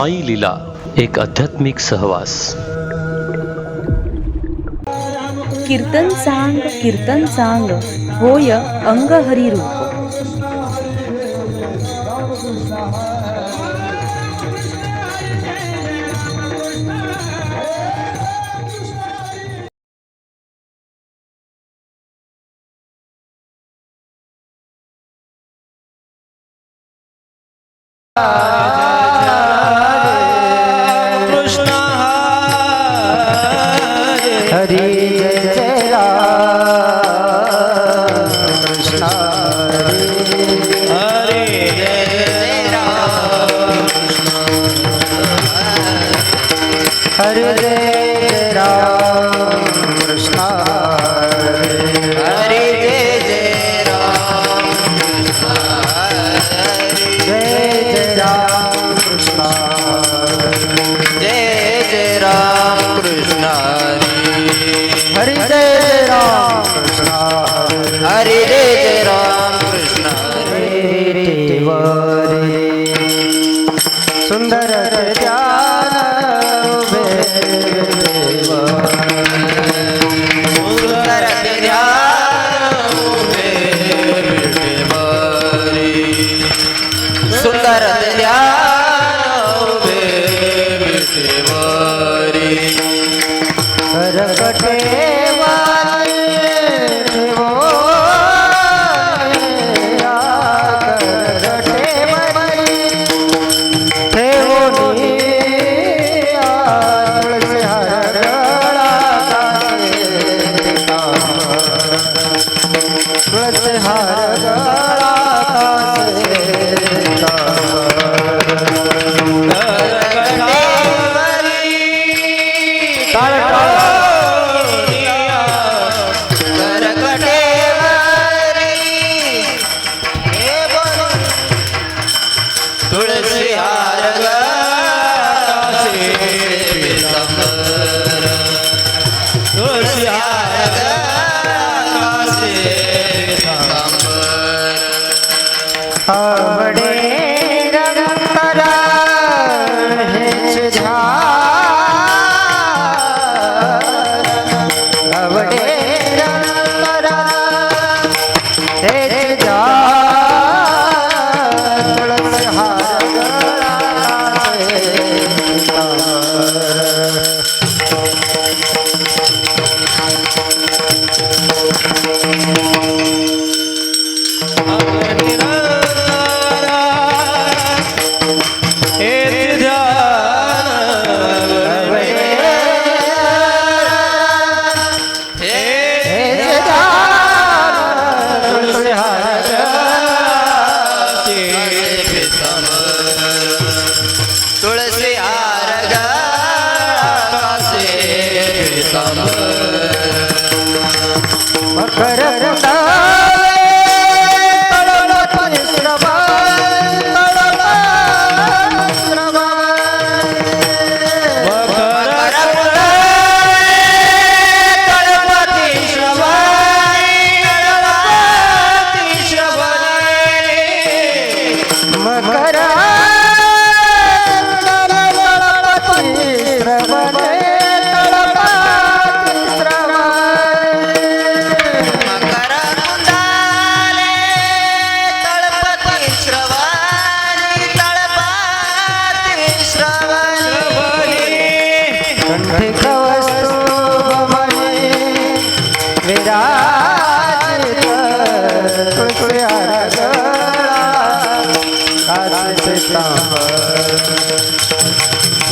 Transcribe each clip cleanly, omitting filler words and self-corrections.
साई लीला, एक आध्यात्मिक सहवास. कीर्तन सांग होय अंग हरी रूप. हरे जय जय राम कृष्ण हरे जय जय राम हरे जय जय राम कृष्ण हरे जय जय राम जय जय राम कृष्ण जय जय राम कृष्ण हरे जय राम कृष्ण हरे जय राम कृष्ण हरे सुंदर ध्यान सुंदर ध्यान सुंदर ध्यान करकटे आवडे रंगरा हेच झाड आवडे रंगरा हेच झाड तुळस हार गळाचे मकर कुंडाले तळपती श्रवण तळपती श्रवण मकर कुंडाले तळपती श्रवण तळपती श्रवण मकर तळपती श्रवण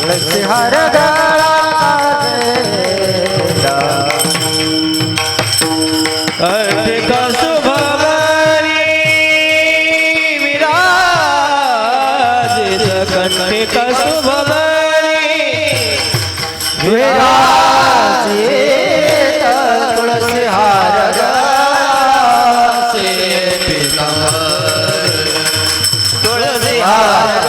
तुळसी हार कार्तिका शुभवारी विराजित कार्तिका शुभवारी विराजित तुळसी हार तुळसी हार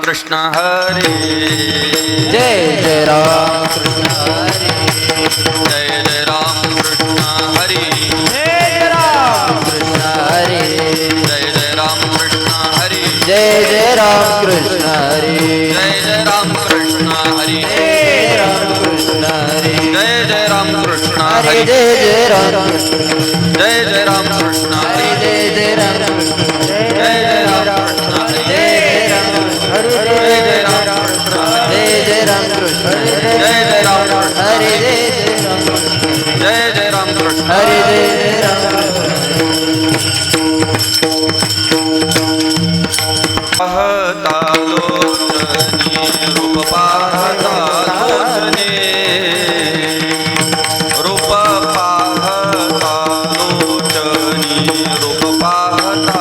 कृष्ण हरे जय जय राम कृष्ण हरे जय जय राम कृष्ण हरे जय राम कृष्ण हरे जय जय राम कृष्ण हरे जय जय राम कृष्ण हरे जय जय जय जय राम कृष्ण जय जय राम कृष्ण हरी जय जय राम कृष्ण जय जय राम कृष्ण जय जय राम कृष्ण जय जय राम कृष्ण जय जय राम कृष्ण जय जय राम कृष्ण जय जय राम कृष्ण जय जय राम कृष्ण हरी जय जय राम कृष्ण पाहता लोचनी रूप पाहता लोचनी रूप पाहता लोचनी रूप पाहता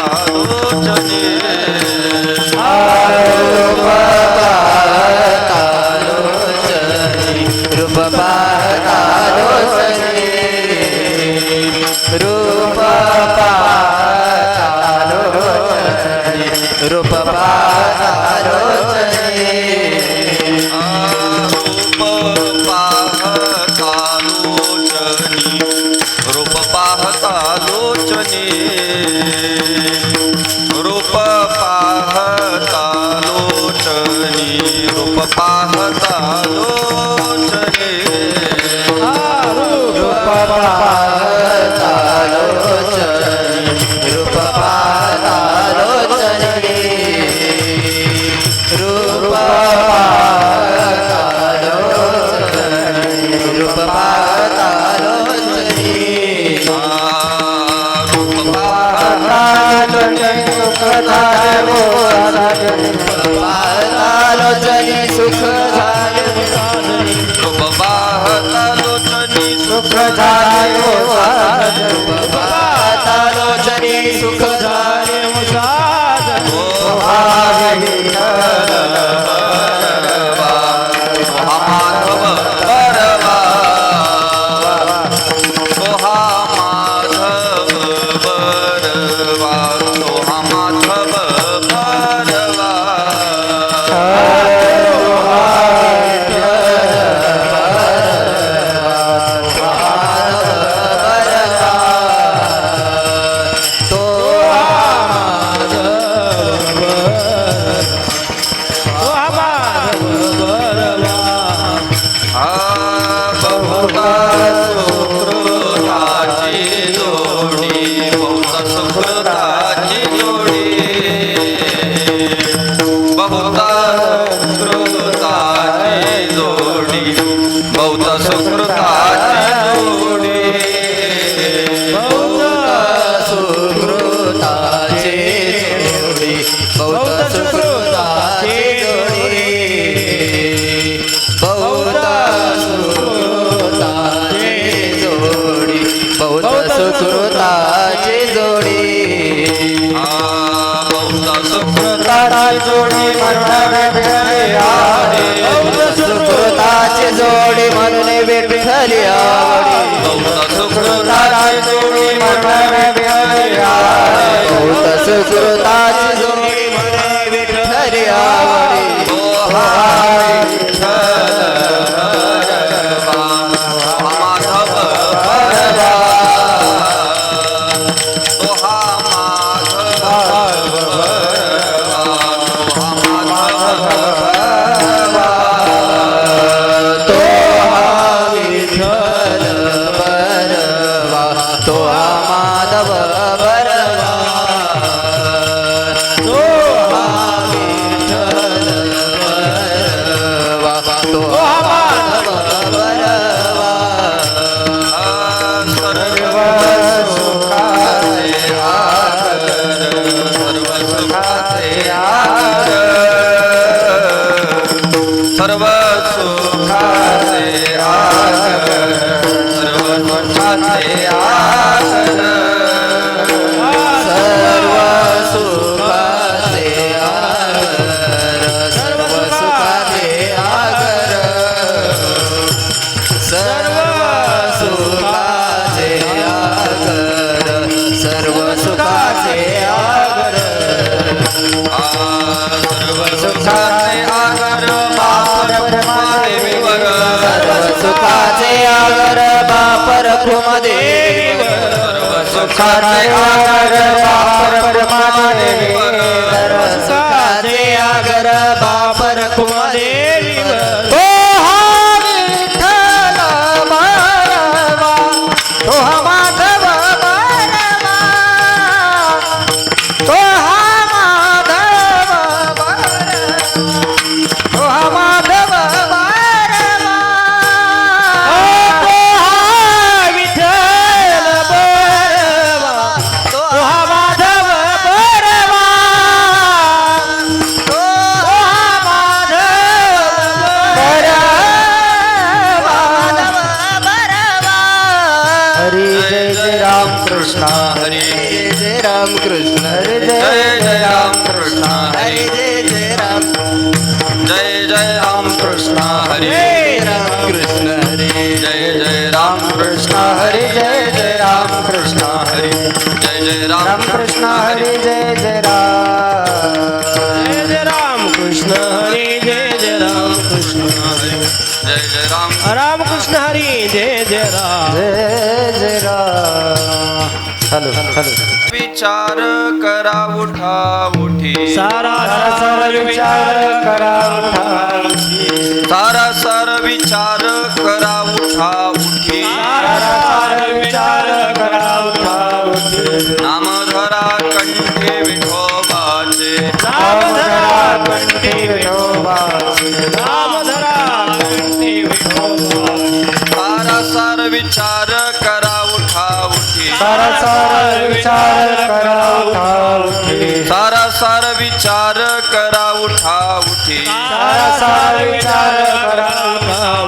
लोचनी रूप पाहता लोचनी रूप पाहता लोचनी रूप पाहता लोचनी रूप पाहता लोचनी रूप पाहता लोचनी रूप पाहता लोचनी रूप पाहता लोचनी रूप पाहता लोचनी रूप पाहता लोचनी रूप पाहता लोचनी रूप पाहता लोचनी सुख झाले हो पाहता लोचनी सुख झाले रूप पाहता लोचनी सुख झाले हो पाहता लोचनी सुख झाले माधव बरवा सोहा माधव बरवा सोहा माधव बरवा बहुता सुकृताची जोडी बहुता सुकृताची जोडी बहुता सुकृताची जोडी बहुता सुकृताची जोडी सुकृताचे जोडी बहुत सुकृताचे जोडी बहुत सुकृताचे जोडी बहुत सुकृताचे जोडी बहुता सुकृताची जोडी सुकृताचे जोडी म्हणून विठ्ठली आवडी बहुता सुकृताची जोडी बहुत सुकृताचे जोडी म्हणून विठ्ठली आवडी तो माधव बरवा तो विठ्ठल बरवा तो माधव बरवा सर्व सुखाचे आगर सर्व सुखाचे आगर सर्व सुखाचे आगर सर्व सुखाचे आगर सर्व सुखाचे आगर सर्व सुखाचे आगर सर्व सुखाचे आगर सर्व सुखाचे आगर बापर महादेवीवर सर्व सुखाचे आगर बापर देवीवर सर्व सुखाचे आगर बापर महादेवीवर सर्व सुखाचे आगर बापर देवीवर ओ हा विठ्ठल बरवा हरी जय जय राम कृष्ण हरी जय जय राम जय जय राम कृष्ण हरी राम कृष्ण हरी जय जय राम कृष्ण हरी जय जय राम कृष्ण हरी जय जय राम राम कृष्ण हरी जय जय राम कृष्ण हरी जय जय राम कृष्ण हरी जय जय राम राम कृष्ण हरी जय जय राम जय जय राम हॅलो हॅलो विचार करा उठा उठी सारा सारा विचार करा सारा सार विचार करा उठा उठी सारा विचार करा नामधरा कंठे विठोबाचे नामधरा कंठी विठोबाचे नामधरा कंठी विठोबाचे सारा सार विचार करा उठा उठी सारा सारा विचार करा उठी सारा सार विचार करा उठा उठी सारा सारा विचार करा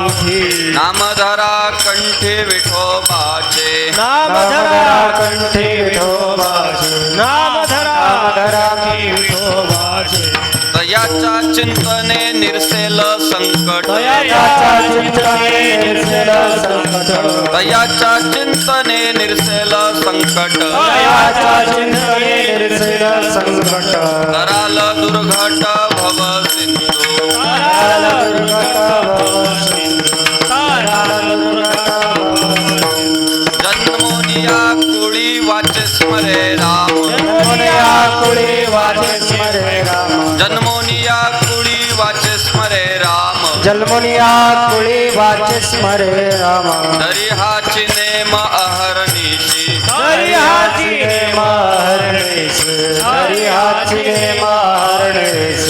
उठी नामधरा कंठे विठोबाचे नामधरा कंठी विठोबाचे नामधरा कंठी विठोबाचे दयाच्या चिंतने निरसेल संकट दयाच्या चिंतने निर्सेल संकट दयाच्या चिंतने निरसेल संकट दयाच्या चिंतने निर्सेल संकट कराल दुर्घट भव सिंधू ताराल दुर्गत भव सिंधू ताराल दुर्गत भव जन्मोनिया कुळी वाचे स्मरे राम जन्मोनिया कुळी वाचे स्मरे राम जन्मोनिया कुळी वाचे स्मरे राम जन्मोनिया कुळी वाचे स्मरे राम दरिहाची नेम अहर्निशी हरिहाची नेम हरणेश हरिहाची नेम हरणेश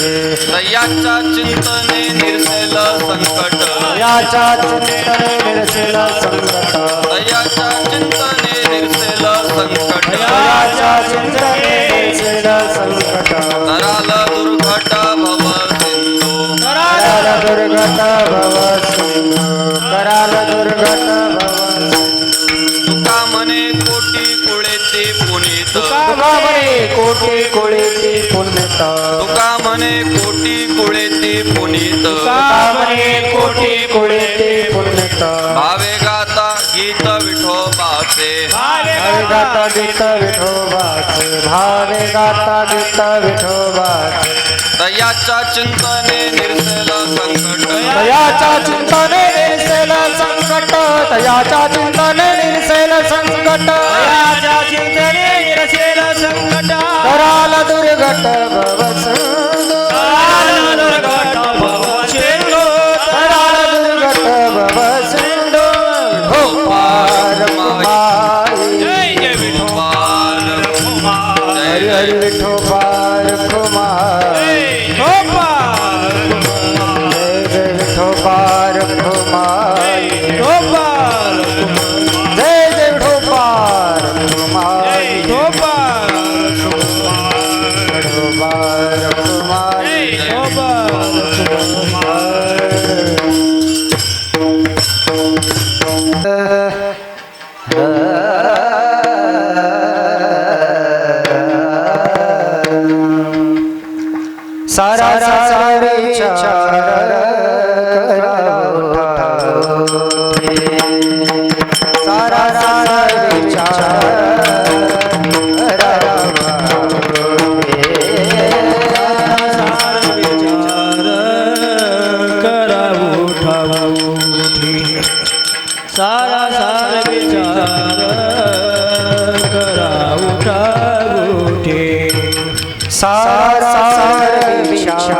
दयाच्या चिंतने निरसेल संकट याच्या चिंतने निर्सेल संकट दयाच्या चिंतने निरसेल संकट याच्या चिंतने निर्सेल संकट कराल दुर्घट भव सिंधू कराल दुर्गत भव सिंधू कराल दुर्गत भव तुका म्हणे कोटी कुळेती पुनीत तुका म्हणे कोटी कुळीती पुण्यत तुका म्हणे कोटी कुळेती पुनीत तुका म्हणे कोटी कुळीती पुण्यत भावे गाता गीत विठोबाचे भावे गाता गीत विठोबाचे भावे गाता गीत विठोबाचे दयाच्या चिंतने निरसेल संकट दयाच्या चिंतने निर्सेल संकट दयाच्या चिंतने निर्सेल संकट दयाच्या चिंतने निर्सेल संकट कराल दुर्घट भव सिंधू कराल दुर्घट भव सिंधू कराल दुर्घट भव सिंधू हो पार कुमारी जय जय विठोबार हरि हरि विठोबार कुमारी हो पार जय जय विठोबार कुमारी हो पार जय जय विठोबार कुमारी हो पार विठोबार कुमारी हो पार सारा सारा विचार करा सारा सारा विचार करा सारा सारा विचार करा उठा उठे सारा सारा विचार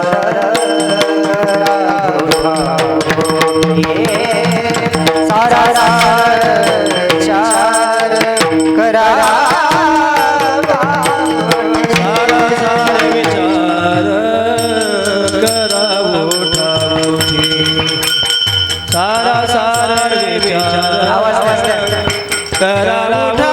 सारा सारा विचार करा सारा सारा विचार करा उठा उठे सारा सारा विचार आवाज करा उठा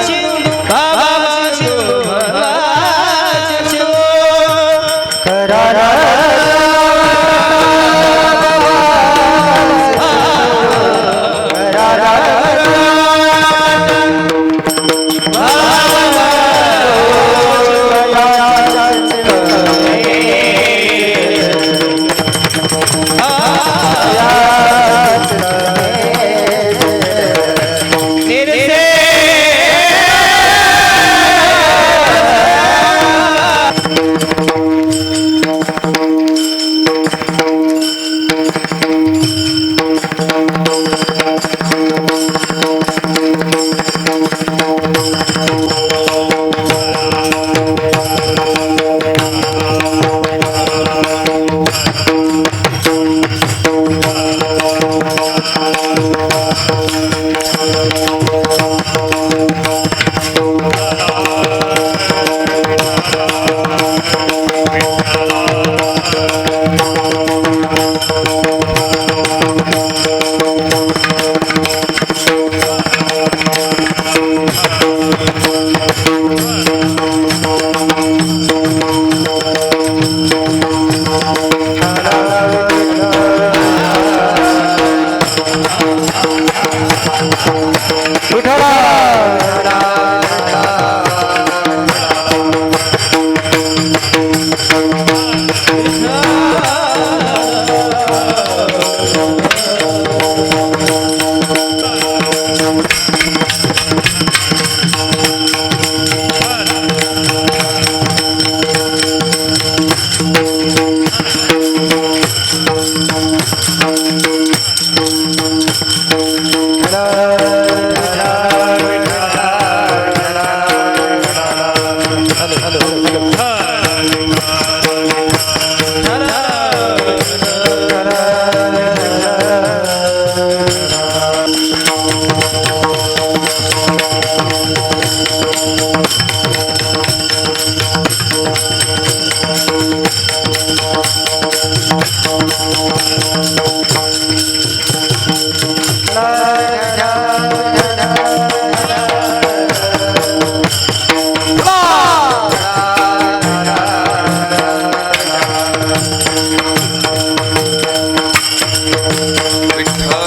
शिव बाबा शिव भवाचे शिव करारा विठ्ठल विठ्ठल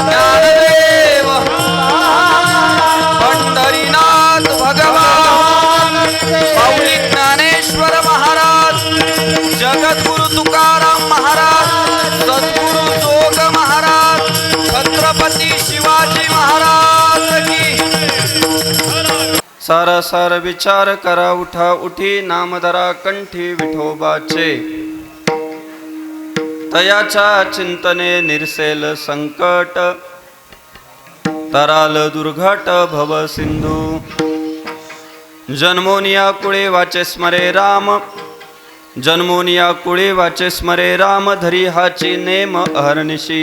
ज्ञानदेव पंढरीनाथ भगवान माऊली ज्ञानेश्वर महाराज जगद्गुरु तुकाराम महाराज सद्गुरु जोग महाराज छत्रपती शिवाजी महाराज की सारा सार विचार करा उठा उठी नामधरा कंठी विठोबाचे तयाच्या चिंतने निरसेल संकट तराल दुर्घट भव सिंधू जन्मोनिया कुळे वाचे स्मरे राम जन्मोनिया कुळे वाचे स्मरे राम धरी हाची नेम अहर्निशी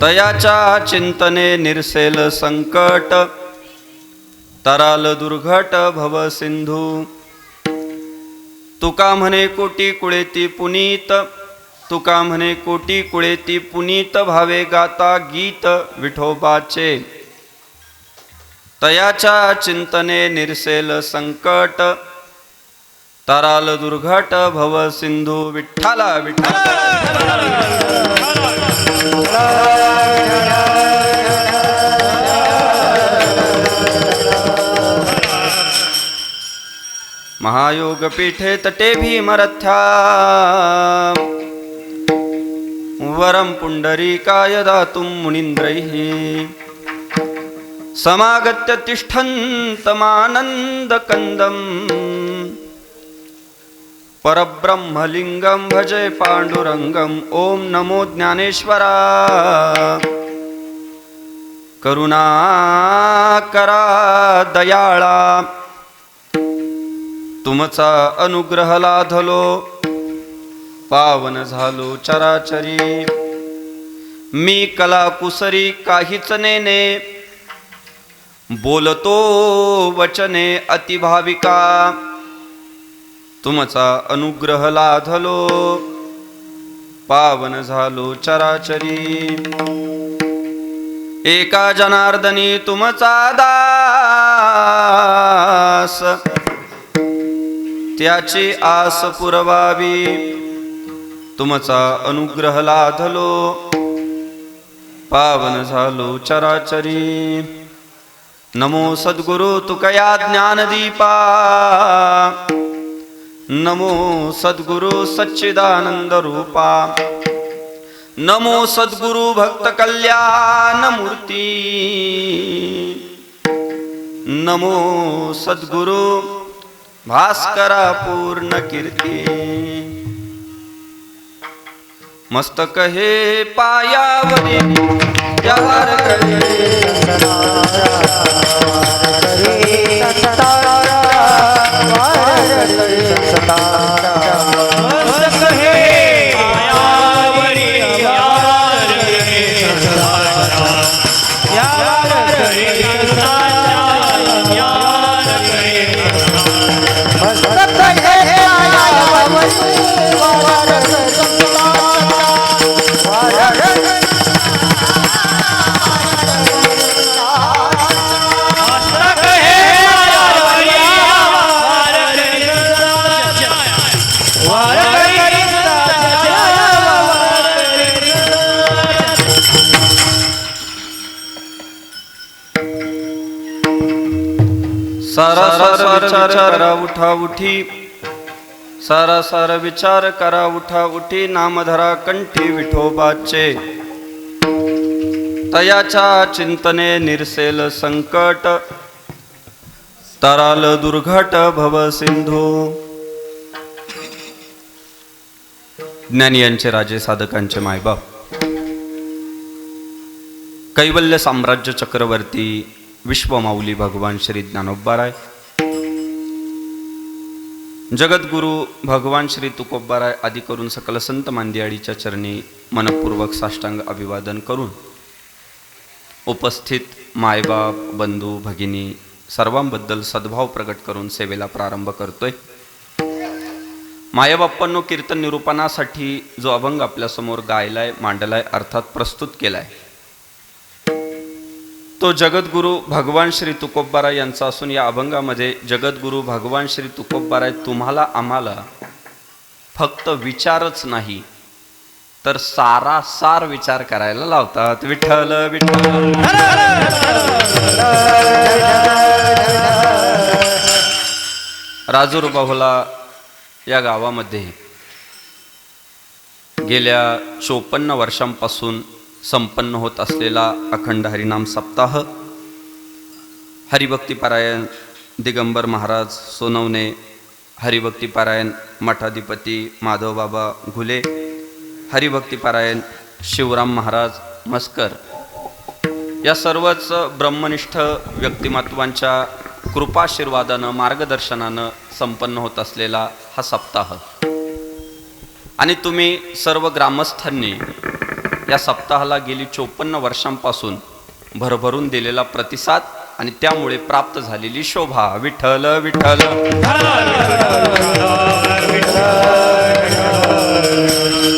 तयाच्या चिंतने निरसेल संकट तराल दुर्घट भव सिंधू तुका म्हणे कोटी कुळेती पुनीत तुका म्हणे कोटी कुळेती पुनीत भावे गाता गीत विठोबाचे तयाच्या चिंतने निरसेल संकट तराल दुर्घट भव सिंधू विठ्ठला महायोग पीठे तटे भीमरथ्या वरम पुंडरीकाय दातुं मुनीन्द्रैः समागत्य तिष्ठन्तमानन्दकन्दम् परब्रह्मलिङ्गं भजे पाण्डुरङ्गम् ॐ नमो ज्ञानेश्वरा करुणाकरा दयाळा तुमचा अनुग्रह लाधलो पावन झालो चराचरी मी कला कुसरी काहीच नेने, बोलतो वचने अतिभाविका. तुमचा अनुग्रह लाधलो, पावन झालो चराचरी. एका जनार्दनी तुमचा दास, त्याची आस पुरवावी. तुमचा अनुग्रह लाधलो, पावन झालो चराचरी. नमो सद्गुरु तुकया ज्ञानदीपा, नमो सद्गुरु सच्चिदानंद रूपा. नमो सद्गुरु भक्त कल्याण मूर्ती. नमो सद्गुरु भास्करा पूर्ण कीर्ती. मस्तक हे पायावरी व्यवहार करे, सारा विचार करा उठा उठी. सारा विचार करा उठा उठी. नामधरा कंठी विठोबाचे, तयाच्या चिंतने निरसेल संकट. तराल दुर्घट भव सिंधू. ज्ञानियांचे राजे, साधकांचे मायबाप, कैवल्य साम्राज्य चक्रवर्ती विश्वमाऊली भगवान श्री ज्ञानोबाराय, जगद्गुरु भगवान श्री तुकोबाराय आदी करून सकल संत मांदियाळीच्या चरणी मनपूर्वक साष्टांग अभिवादन करून उपस्थित मायबाप, बंधू, भगिनी सर्वांबद्दल सद्भाव प्रकट करून सेवेला प्रारंभ करतोय. मायबाप्पांनो, कीर्तन निरूपणासाठी जो अभंग आपल्यासमोर गायलाय, मांडलाय, अर्थात प्रस्तुत केलाय, तो जगद्गुरु भगवान श्री तुकोबाराय यांचा असून या अभंगामध्ये जगद्गुरु भगवान श्री तुकोबाराय तुम्हाला आम्हाला फक्त विचारच नाही तर सारासार विचार करायला लावतात. विठ्ठल विठ्ठल. राजूर बाहुला या गावामध्ये गेल्या 54 वर्षांपासून संपन्न होत असलेला अखंड हरिनाम सप्ताह, हरिभक्तीपारायण दिगंबर महाराज सोनवणे, हरिभक्तीपारायण मठाधिपती माधवबाबा घुले, हरिभक्तीपारायण शिवराम महाराज मस्कर, या सर्वच ब्रह्मनिष्ठ व्यक्तिमत्वांच्या कृपाशीर्वादानं, मार्गदर्शनानं संपन्न होत असलेला हा सप्ताह. आणि तुम्ही सर्व ग्रामस्थांनी या सप्ताहाला गेली 54 वर्षांपासून भरभरून दिलेला प्रतिसाद आणि त्यामुळे प्राप्त झालेली शोभा. विठ्ठल विठ्ठल.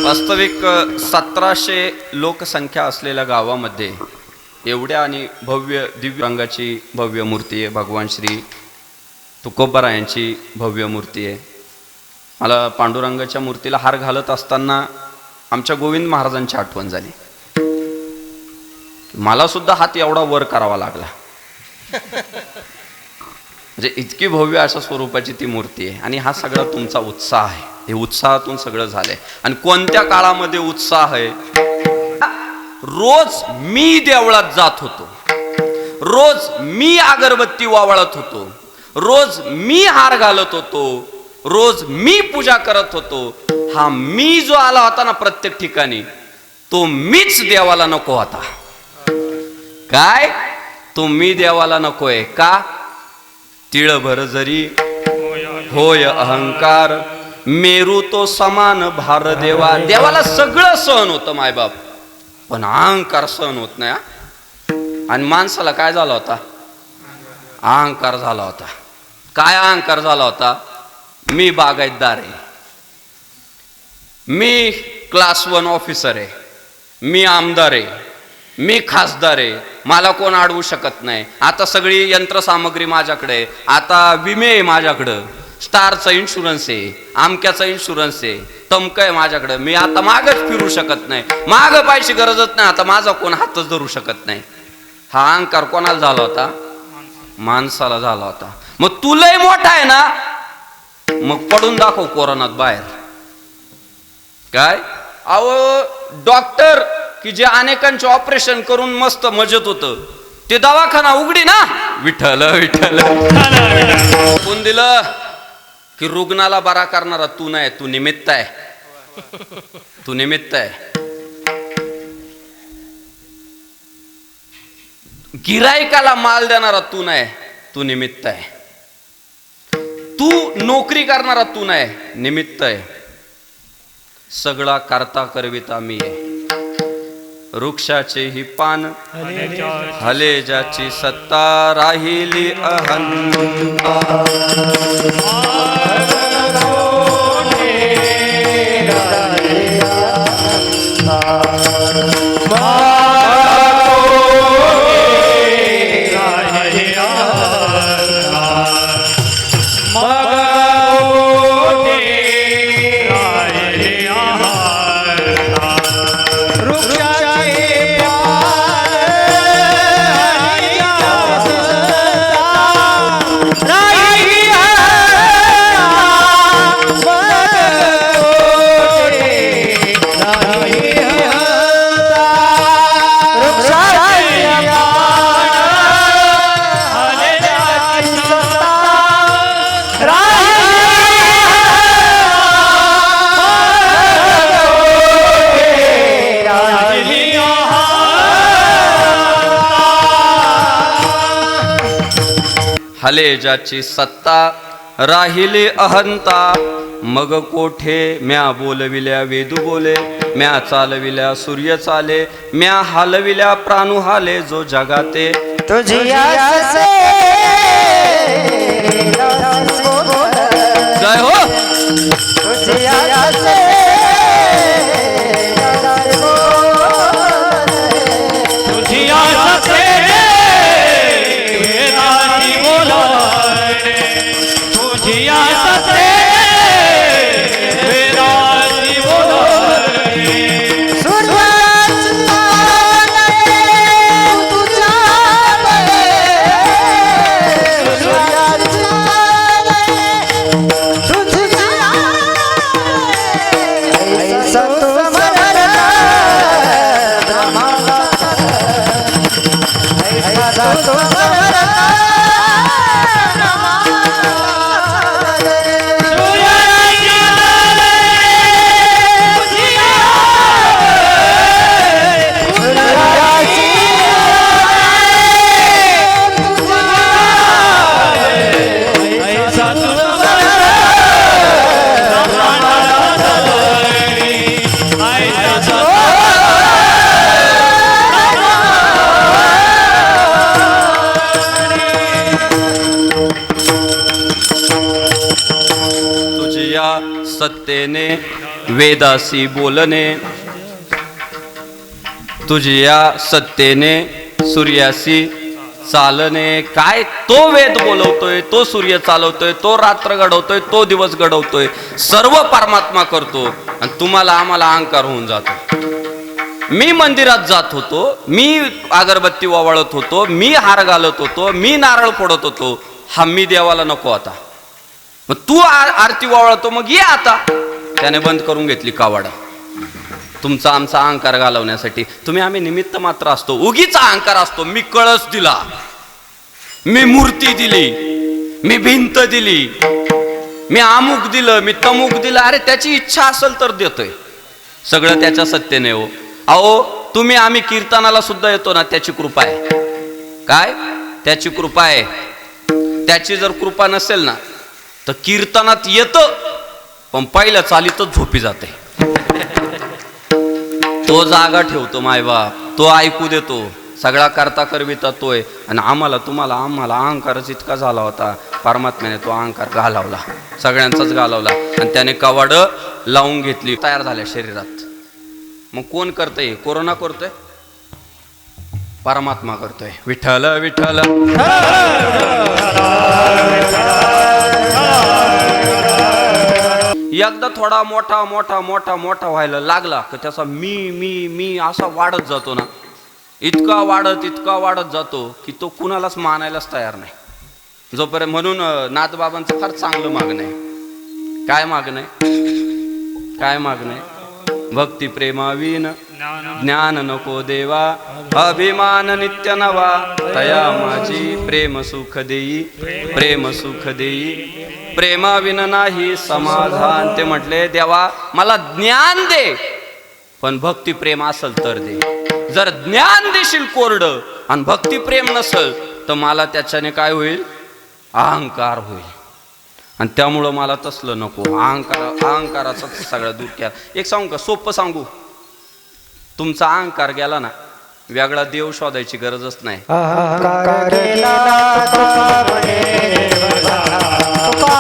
वास्तविक 1700 लोकसंख्या असलेल्या गावामध्ये एवढ्या आणि भव्य दिव्य रंगाची भव्य मूर्ती आहे, भगवान श्री तुकोबारायांची भव्य मूर्ती आहे. मला पांडुरंगाच्या मूर्तीला हार घालत असताना आमच्या गोविंद महाराजांची आठवण झाली. मला सुद्धा हात एवढा वर करावा लागला, म्हणजे इतकी भव्य अशा स्वरूपाची ती मूर्ती आहे. आणि हा सगळा तुमचा उत्साह आहे, हे उत्साहातून सगळं झालंय. आणि कोणत्या काळामध्ये उत्साह आहे? रोज मी देवळात जात होतो, रोज मी अगरबत्ती वावळत होतो, रोज मी हार घालत होतो, रोज मी पूजा करत होतो. हा मी जो आला होता ना प्रत्येक ठिकाणी, तो मीच देवाला नको होता. काय? तो मी देवाला नकोय का? तिळभर जरी होय अहंकार, मेरू तो समान भार देवा. देवाला सगळं सहन होतं मायबाप, पण अहंकार सहन होत नाही हा. आणि माणसाला काय झाला होता? अहंकार झाला होता. काय अहंकार झाला होता? मी बागायतदार आहे, मी क्लास 1 ऑफिसर आहे, मी आमदार आहे, मी खासदार आहे, मला कोण अडवू शकत नाही. आता सगळी यंत्रसामग्री माझ्याकडे आहे, आता विमे आहे माझ्याकडं, स्टारचा इन्शुरन्स आहे, आमक्याचा इन्शुरन्स आहे, तमकं आहे माझ्याकडं, मी आता मागच फिरू शकत नाही, मागं पाहायची गरजच नाही, आता माझा कोण हातच धरू शकत नाही. हा अहंकार कोणाला झाला होता? माणसाला झाला होता. मग तू लय मोठा आहे ना, मग पडून दाखव कोरोनात बाहेर. काय अहो डॉक्टर की जे अनेकांचे ऑपरेशन करून मस्त मजेत होतं, ते दवाखाना उघडी ना, विठ्ठल विठ्ठल कोण दिलं की रुग्णाला बरा करणारा तू नाही, तू निमित्त आहे, तू निमित्त आहे. गिरायकाला माल देणारा तू नाही, तू निमित्त आहे. तू नोकरी करणारा तू नाही, निमित्त आहे. सगळा करता करविता मी आहे. वृक्षाचे ही पान हले ज्याची सत्ता, राहिली अहंता. हले ज्याची सत्ता, राहिली अहंता. मग कोठे म्या बोलविल्या वेदू बोले, म्या चालविल्या सूर्य चाले, म्या हालविल्या प्राणू हाले, जो जगाते तुझी जय हो. सत्तेने वेदासी बोलणे, तुझ्या सत्तेने सूर्यासी चालणे. काय तो वेद बोलवतोय, तो सूर्य चालवतोय, तो रात्र घडवतोय, तो दिवस घडवतोय, सर्व परमात्मा करतो. आणि तुम्हाला आम्हाला अहंकार होऊन जातो. मी मंदिरात जात होतो, मी अगरबत्ती ओवाळत होतो, मी हार घालत होतो, मी नारळ फोडत होतो. हा मी देवाला नको आता. मग तू आरती ओवाळतो, मग ये आता. त्याने बंद करून घेतली कावडा. तुमचा आमचा अहंकार घालवण्यासाठी. तुम्ही आम्ही निमित्त मात्र असतो, उगीच अहंकार असतो. मी कळस दिला, मी मूर्ती दिली, मी भिंत दिली, मी अमुक दिलं, मी तमुक दिलं. अरे त्याची इच्छा असेल तर देतोय. सगळं त्याच्या सत्तेने हो. अहो तुम्ही आम्ही कीर्तनाला सुद्धा येतो ना, त्याची कृपा आहे. काय त्याची कृपा आहे. त्याची जर कृपा नसेल ना तर कीर्तनात येतं पण पहिल्या चालीतच झोपी जाते. तो जागा ठेवतो मायबाप, तो ऐकू देतो, सगळा करता करविता तोय. आणि आम्हाला अहंकारच इतका झाला होता, परमात्म्याने तो अहंकार घालवला, सगळ्यांचाच घालवला. आणि त्याने कवाड लावून घेतली, तयार झाल्या शरीरात. मग कोण करतंय? कोरोना करतोय? परमात्मा करतोय. विठ्ठल विठ्ठल. एकदा थोडा मोठा मोठा मोठा मोठा व्हायला लागला की त्याचा मी मी मी असा वाढत जातो ना, इतका वाढत जातो की तो कुणालाच मानायलाच तयार नाही. जोपर्यंत म्हणून नाथबाबांचं फार चांगलं मागणं आहे. काय मागणं आहे? काय मागणं आहे? भक्ती प्रेमावीन ज्ञान नको देवा, अभिमान नित्य नवा, तया माझी प्रेम सुख देई, प्रेम सुख देई, प्रेमाविन नाही समाधान. ते म्हटले देवा मला ज्ञान दे, पण भक्ती प्रेम असेल तर दे. जर ज्ञान देशील कोरडं आणि भक्ती प्रेम नसेल तर मला त्याच्याने काय होईल? अहंकार होईल. आणि त्यामुळं मला तसलं नको. अहंकाराचा सगळा दूर केला. एक सांगू का? सोपं सांगू. तुमचा अहंकार गेला ना, वेगळा देव शोधायची गरजच नाही. अहंकार केला तुका म्हणे देव झाला, तुका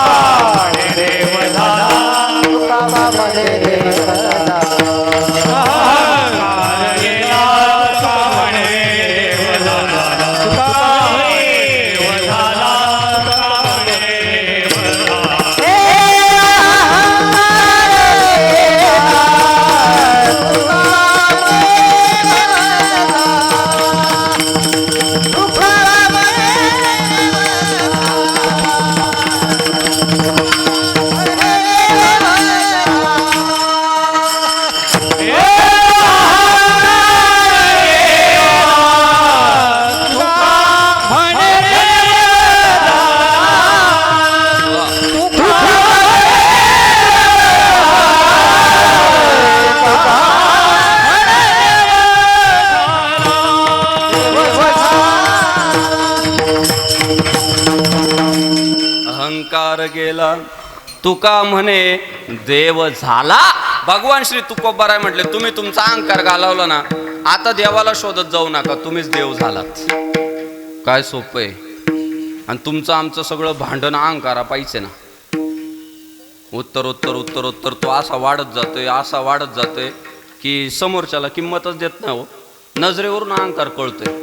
देव झाला, तुका म्हणे देव झाला. अहंकार केला तुका म्हणे देव झाला, तुका देव झाला, तुका म्हणे देव झाला. अहंकार गेला तुका म्हणे देव झाला. भगवान श्री तुकोबाराय म्हटले तुम्ही तुमचा अहंकार घालवला ना, आता देवाला शोधत जाऊ नका, तुम्हीच देव झालात. काय सोपं आहे. आणि तुमचं आमचं सगळं भांडण अहंकारा पाहिजे ना. उत्तर उत्तर उत्तर उत्तर तो असा वाढत जातोय की समोरच्याला किंमतच देत नाही. हो, नजरेवरून अहंकार कळतोय.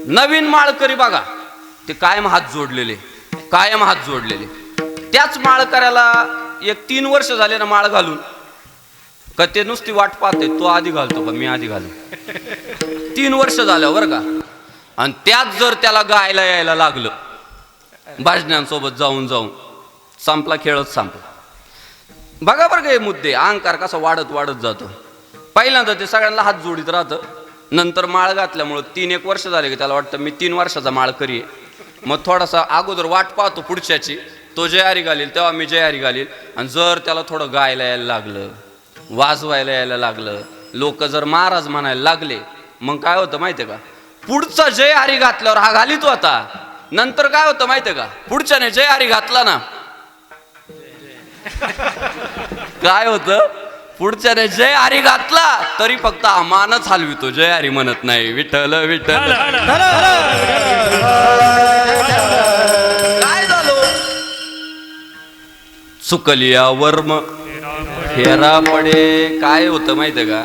नवीन माळकरी बघा, ते कायम हात जोडलेले. त्याच माळकऱ्याला 3 वर्ष झाले ना माळ घालून, का ते नुसती वाट पाहते, तो आधी घालतो का मी आधी घालू. 3 वर्ष झालं बरं का. आणि त्यात जर त्याला गायला यायला लागलं भाजण्यांसोबत जाऊन संपला, खेळच संपला. बघा बरं का हे मुद्दे. अहंकार कसा वाढत जातो. पहिल्यांदा ते सगळ्यांना हात जोडीत राहतं, नंतर माळ घातल्यामुळं 3-1 वर्ष झाले की त्याला वाटतं मी 3 वर्षाचा माळकरी आहे. मग थोडासा अगोदर वाट पाहतो पुढच्याची, तो जयारी घालील तेव्हा मी जयारी घालील. आणि जर त्याला थोडं गायला यायला लागलं, वाजवायला यायला लागलं, लोक जर महाराज म्हणायला लागले, मग काय होतं माहितीये का? पुढचा जयहारी घातल्यावर हा घालीत होता, नंतर काय होतं माहितीये का? पुढच्याने जयहारी घातला ना, काय होतं? पुढच्याने जयहारी घातला तरी फक्त मानच हलवितो, जयहारी म्हणत नाही. विठ्ठल विठ्ठल. काय झालो? चुकलिया वर्म फेरा पडे. काय होतं माहितीये का?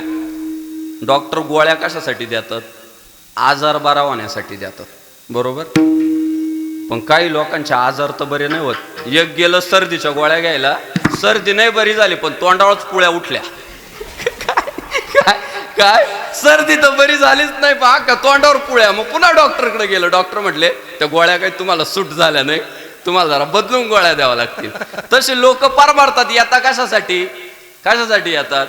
डॉक्टर गोळ्या कशासाठी देतात? आजार बरा होण्यासाठी देतात, बरोबर. पण काही लोकांचे आजार तर बरे नाही होत. एक गेलं सर्दीच्या गोळ्या घ्यायला, सर्दी नाही बरी झाली पण तोंडावरच पुळ्या उठल्या. काय सर्दी तर बरी झालीच नाही, पहा का तोंडावर पुळ्या. मग पुन्हा डॉक्टरकडे गेलं. डॉक्टर म्हटले त्या गोळ्या काही तुम्हाला सूट झाल्या नाही, तुम्हाला जरा बदलून गोळ्या द्याव्या लागतील. तसे लोक परमार्थात येतात. कशासाठी येतात?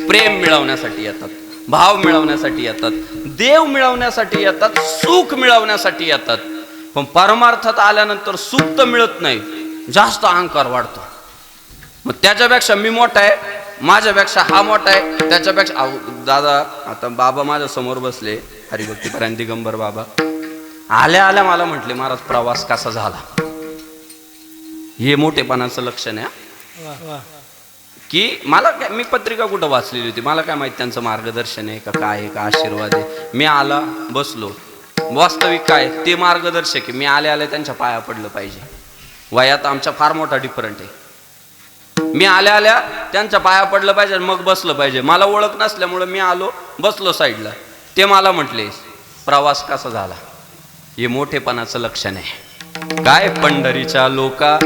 प्रेम मिळवण्यासाठी येतात, भाव मिळवण्यासाठी येतात, देव मिळवण्यासाठी येतात, सुख मिळवण्यासाठी येतात. पण परमार्थात आल्यानंतर सुख तर मिळत नाही, जास्त अहंकार वाढतो. मग त्याच्यापेक्षा मी मोठा आहे, माझ्यापेक्षा हा मोठा आहे, त्याच्यापेक्षा. दादा आता बाबा माझ्या समोर बसले, हरिभक्तीपरायण दिगंबर बाबा. आल्या मला म्हटले महाराज प्रवास कसा झाला. हे मोठेपणाचं लक्षण आहे. की मला काय, मी पत्रिका कुठं वाचलेली होती, मला काय माहिती त्यांचं मार्गदर्शन आहे का काय आहे का आशीर्वाद आहे. मी आला बसलो, वास्तविक काय ते मार्गदर्शक आहे. मी आले त्यांच्या पाया पडलं पाहिजे. वयात आमच्या फार मोठा डिफरंट आहे. मी आल्या त्यांच्या पाया पडलं पाहिजे, मग बसलं पाहिजे. मला ओळख नसल्यामुळे मी आलो बसलो साईडला. ते मला म्हटले प्रवास कसा झाला. हे मोठेपणाचं लक्षण आहे. काय पंढरीच्या लोका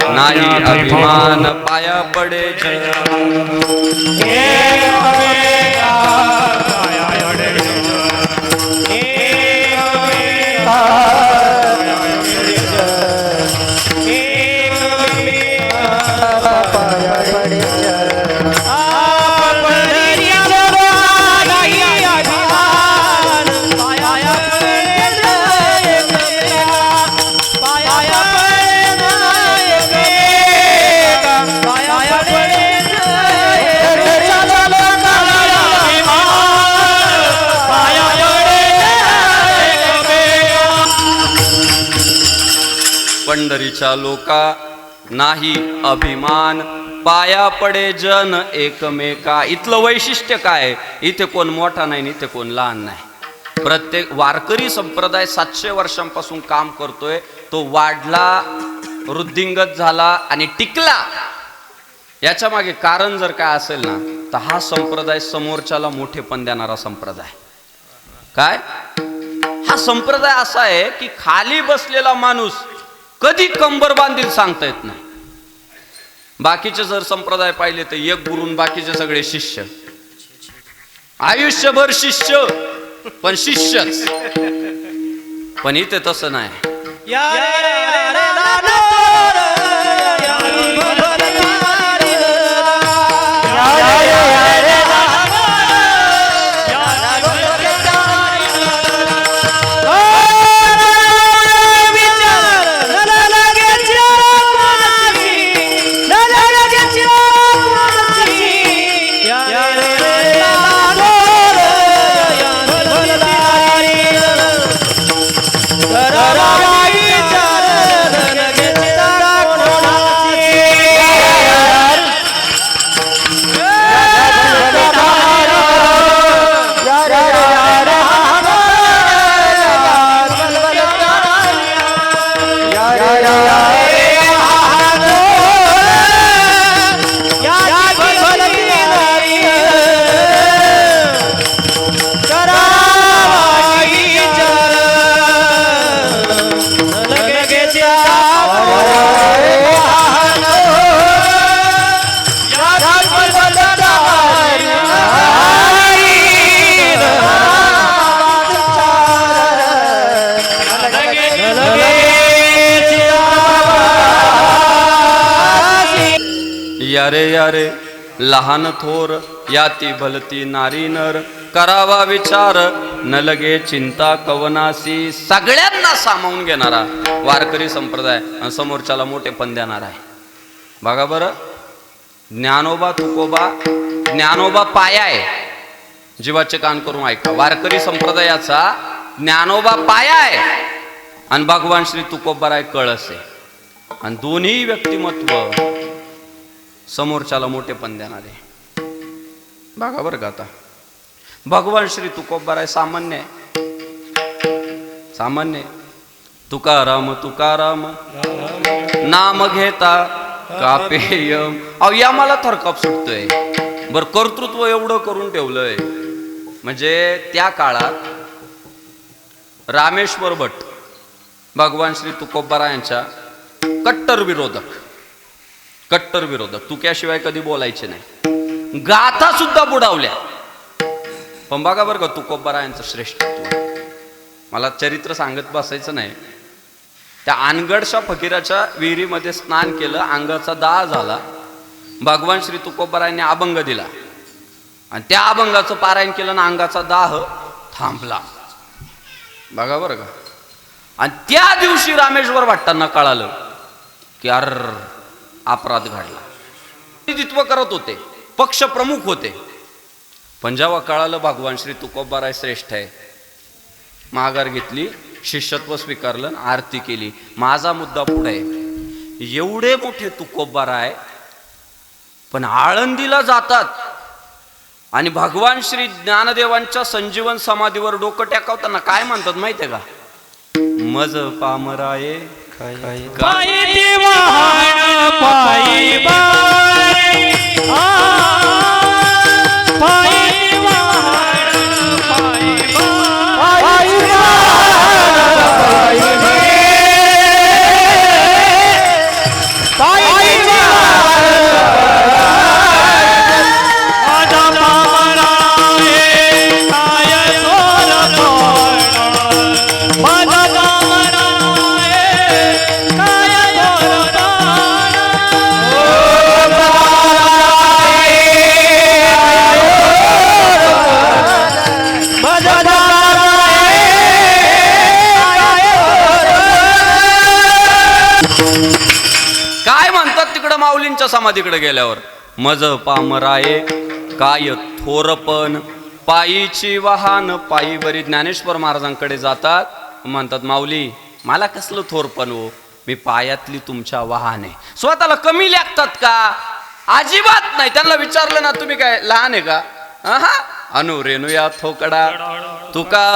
नाही अभिमान पाया पडे पंढरीच्या लोका नाही अभिमान पाया पडे जन एकमेका. इथलं वैशिष्ट्य काय, इथे कोण मोठा नाही, इथे कोण लहान नाही. प्रत्येक वारकरी संप्रदाय 700 वर्षांपासून काम करतोय. तो वाढला, वृद्धिंगत झाला आणि टिकला. याच्या मागे कारण जर काय असेल ना, तर हा संप्रदाय समोरच्याला मोठेपण देणारा संप्रदाय. काय हा संप्रदाय असा आहे की खाली बसलेला माणूस कधी कंबर बांधील सांगता येत नाही. बाकीचे जर संप्रदाय पाहिले तर एक गुरून बाकीचे सगळे शिष्य, आयुष्यभर शिष्य पण शिष्यच. पण इथे तसं नाही. यारे यारे लहान थोर याती भलती नारी नर करावा विचार न लगे चिंता कवनासी. सगळ्यांना सामावून घेणारा वारकरी संप्रदाय आणि समोरच्याला मोठेपण देणारा आहे. बघा बरं, ज्ञानोबा तुकोबा, ज्ञानोबा पाया आहे. जीवाचे कान करून ऐका. वारकरी संप्रदायाचा ज्ञानोबा पाया आहे आणि भगवान श्री तुकोबाराय कळस आहे. आणि दोन्ही व्यक्तिमत्व समोरच्याला मोठेपण देणारे. बघा बरं का, आता भगवान श्री तुकोबाराय सामान्य आहे, सामान्य. तुकाराम तुकाराम नाम घेता कापेयम. अहो या मला थरकाप सुटतोय. बर कर्तृत्व एवढं करून ठेवलंय म्हणजे त्या काळात रामेश्वर भट भगवान श्री तुकोबारायांच्या कट्टर विरोधक, कट्टर विरोधक. तुक्याशिवाय कधी बोलायचे नाही. गाथा सुद्धा बुडावल्या. पण बघा बरं का तुकोबारायांचं श्रेष्ठत्व. मला चरित्र सांगत बसायचं नाही. त्या अनगडच्या फकीराच्या विहिरीमध्ये स्नान केलं, अंगाचा दाह झाला. भगवान श्री तुकोबारायांनी अभंग दिला आणि त्या अभंगाचं पारायण केलं ना, अंगाचा दाह थांबला. बघा बरं का. आणि त्या दिवशी रामेश्वर भट्टांना कळालं की अर अपराध घडला. प्रतिनिधित्व करत होते, पक्ष प्रमुख होते. पण जेव्हा कळालं भगवान श्री तुकोबाराय श्रेष्ठ आहे, माघार घेतली, शिष्यत्व स्वीकारलं, आरती केली. माझा मुद्दा पुढे आहे. एवढे मोठे तुकोबाराय पण आळंदीला जातात आणि भगवान श्री ज्ञानदेवांच्या संजीवन समाधीवर डोकं टेकवताना काय म्हणतात माहितीये का? मज पामराये पायी दिवाण पायी बाई पायी दिवाण पायी माऊलींच्या समाधीकडे गेल्यावर? मज पामराये काय थोरपण पायीची वाहन पायी बरी. ज्ञानेश्वर महाराजांकडे जातात, म्हणतात माऊली मला कसलं थोरपण हो, मी पायातली तुमच्या वाहन आहे. स्वतःला कमी लेखतात का? अजिबात नाही. त्यांना विचारलं ना तुम्ही काय लहान आहे का? अनु रेणुया थोकडा तुका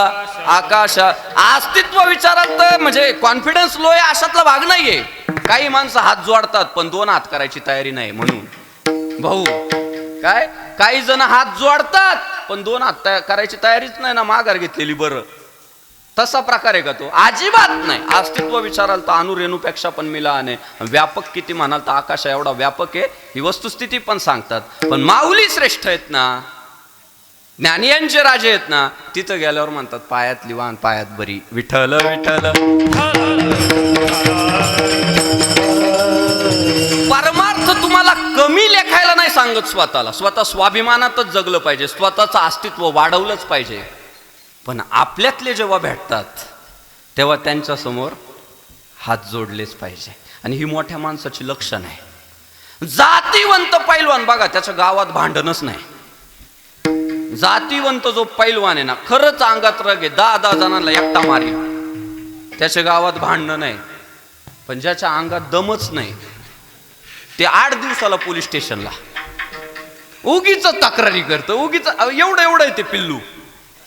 आकाशा. अस्तित्व विचारात म्हणजे कॉन्फिडन्स लो आहे अशातला भाग नाहीये. काही माणसं हात जोडतात पण 2 हात करायची तयारी नाही म्हणून भाऊ. काय काही जण हात जोडतात पण 2 हात करायची तयारीच नाही ना, माघार घेतलेली बरं. तसा प्रकार आहे का तो? अजिबात नाही. अस्तित्व विचाराल तर अनु रेणूपेक्षा पण मी लहान आहे. व्यापक किती म्हणाल तर आकाश एवढा व्यापक आहे. ही वस्तुस्थिती पण सांगतात. पण माऊली श्रेष्ठ आहेत ना, ज्ञानियांचे राजे आहेत ना, तिथं गेल्यावर म्हणतात पायातली वाहन पायात बरी. विठ्ठल विठ्ठल. परमार्थ तुम्हाला कमी लेखायला नाही सांगत. स्वतः स्वाभिमानातच जगलं पाहिजे, स्वतःचं अस्तित्व वाढवलंच पाहिजे. पण आपल्यातले जेव्हा भेटतात तेव्हा त्यांच्या समोर हात जोडलेच पाहिजे. आणि ही मोठ्या माणसाची लक्षण आहे. जातीवंत पैलवान बघा, त्याच्या गावात भांडणच नाही. जातीवंत जो पैलवान आहे ना, खरंच अंगात रग आहे, 10 जणांना एकटा मारी, त्याच्या गावात भांडणं नाही. पण ज्याच्या अंगात दमच नाही ते 8 दिवसाला पोलीस स्टेशनला उगीच तक्रारी करतं. उगीच एवढं आहे ते पिल्लू,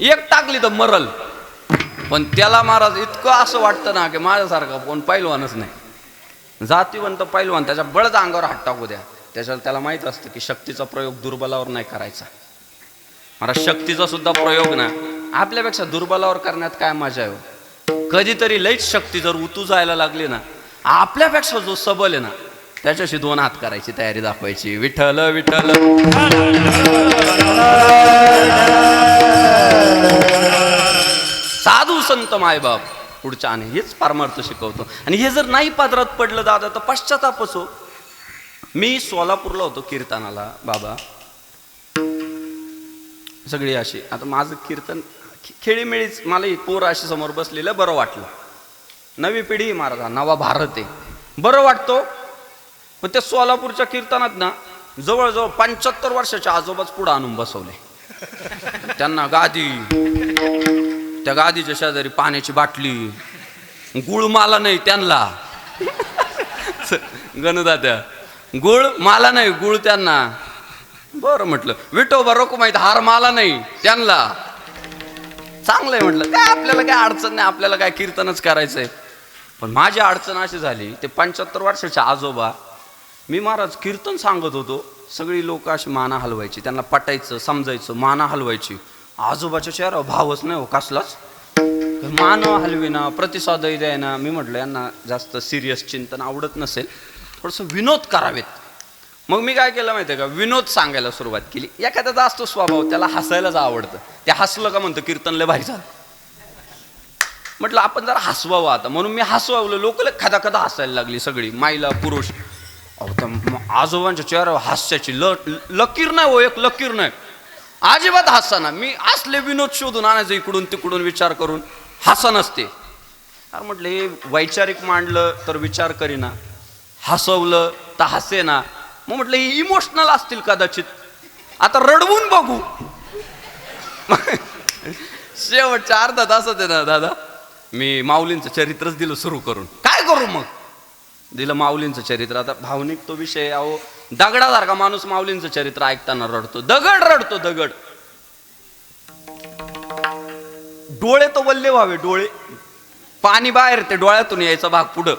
एक टाकली तर मरल. पण त्याला महाराज इतकं असं वाटतं ना की माझ्यासारखा कोण पैलवानच नाही. जातीवंत पैलवान त्याच्या बळच अंगावर हात टाकू द्या. त्याला माहित असतं की शक्तीचा प्रयोग दुर्बलावर नाही करायचा. महाराज शक्तीचा सुद्धा प्रयोग ना आपल्यापेक्षा दुर्बलावर करण्यात काय मजा आहे. कधीतरी लईच शक्ती जर उतू जायला लागली ना, आपल्यापेक्षा जो सबल आहे ना त्याच्याशी 2 हात करायची तयारी दाखवायची. विठ्ठल विठ्ठल. साधू संत मायबाप पुढच्या आणि हेच परमार्थ शिकवतो. आणि हे जर नाही पादरात पडलं दादा तर पश्चातापच हो. मी सोलापूरला होतो कीर्तनाला बाबा, सगळी अशी. आता माझं कीर्तन खेळीमेळीच, मला पोर अशी समोर बसलेलं बरं वाटलं. नवी पिढी महाराज, नवा भारत आहे, बरं वाटतो. पण त्या सोलापूरच्या कीर्तनात ना जवळजवळ 75 वर्षाच्या आजोबाच पुढं आणून बसवले. त्यांना गादी, त्या गादीच्या शेजारी पाण्याची बाटली, गुळ मला नाही त्यांना. गणदात्या गुळ मला नाही, गुळ त्यांना. बरं म्हटलं विठोबा रोको माहित, हार मला नाही त्यांना. चांगलंय म्हटलं, काय आपल्याला काय अडचण नाही, आपल्याला काय कीर्तनच करायचंय. पण माझी अडचण अशी झाली, ते 75 वर्षाच्या आजोबा, मी महाराज कीर्तन सांगत होतो, सगळी लोक अशी माना हलवायची, त्यांना पटायचं समजायचं, माना हलवायची. आजोबाच्या चेहऱ्यावर भावच नाही हो कसलाच. मान हलविना, प्रतिसादही द्यायना. मी म्हटलं यांना जास्त सिरियस चिंतन आवडत नसेल, थोडंसं विनोद करावेत. मग मी काय केलं माहिती आहे का, विनोद सांगायला सुरुवात केली. एखाद्याचा असतो स्वभाव, त्याला हसायलाच आवडतं. ते हसलं का म्हणतं कीर्तन लय भारी झालं. म्हटलं आपण जरा हसवावं आता, म्हणून मी हसवावलं. लोक खदा खदा हसायला लागली सगळी, महिला पुरुष. आजोबांच्या चेहऱ्यावर हास्याची लकीर नाही हो, एक लकीर नाही. अजिबात हसना. मी असले विनोद शोधून आणायचं इकडून तिकडून विचार करून, हसा नसते. अरे म्हटलं हे वैचारिक मांडलं तर विचार करीना, हसवलं तर हसे ना. मग म्हटलं हे इमोशनल असतील कदाचित, आता रडवून बघू. शेवटच्या अर्धा तासात आहे ना दादा, मी माऊलींचं चरित्रच दिलं सुरू करून. काय करू मग, दिलं माऊलींचं चरित्र. आता भावनिक तो विषय, अहो दगडासारखा माणूस माऊलींचं चरित्र ऐकताना रडतो. दगड रडतो, दगड. डोळे तर वल्ले व्हावे, डोळे. पाणी बाहेर, ते डोळ्यातून यायचा भाग पुढं.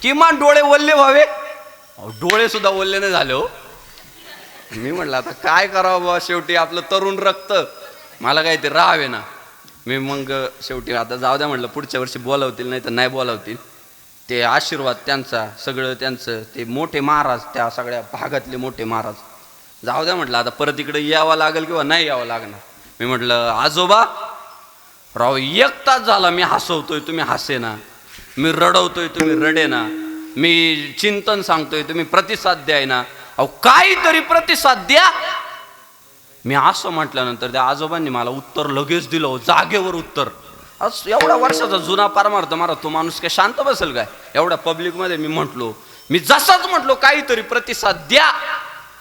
किमान डोळे वल्ले व्हावे. डोळे सुद्धा वल्ले नाही झाले हो. मी म्हटलं आता काय करावं बाबा, शेवटी आपलं तरुण रक्त, मला काय ते राहावे ना. मी मग शेवटी आता जाऊ द्या म्हटलं, पुढच्या वर्षी बोलावतील नाही तर नाही बोलावतील. ते आशीर्वाद त्यांचा, सगळं त्यांचं, ते मोठे महाराज, त्या सगळ्या भागातले मोठे महाराज, जाऊ द्या म्हटलं आता परत इकडे यावं लागेल किंवा नाही यावं लागणार. मी म्हटलं आजोबा राव, 1 तास झाला मी हसवतोय तुम्ही हसे ना, मी रडवतोय तुम्ही रडे ना, मी चिंतन सांगतोय तुम्ही प्रतिसाद द्याय ना. अहो काहीतरी प्रतिसाद द्या. मी असं म्हटल्यानंतर त्या आजोबांनी मला उत्तर लगेच दिलं, जागेवर उत्तर. एवढ्या वर्षाचा जुना पारमार्थ मारा, तो माणूस काय शांत बसेल काय एवढ्या पब्लिकमध्ये. मी म्हटलो, मी जसाच म्हटलो काहीतरी प्रतिसाद द्या,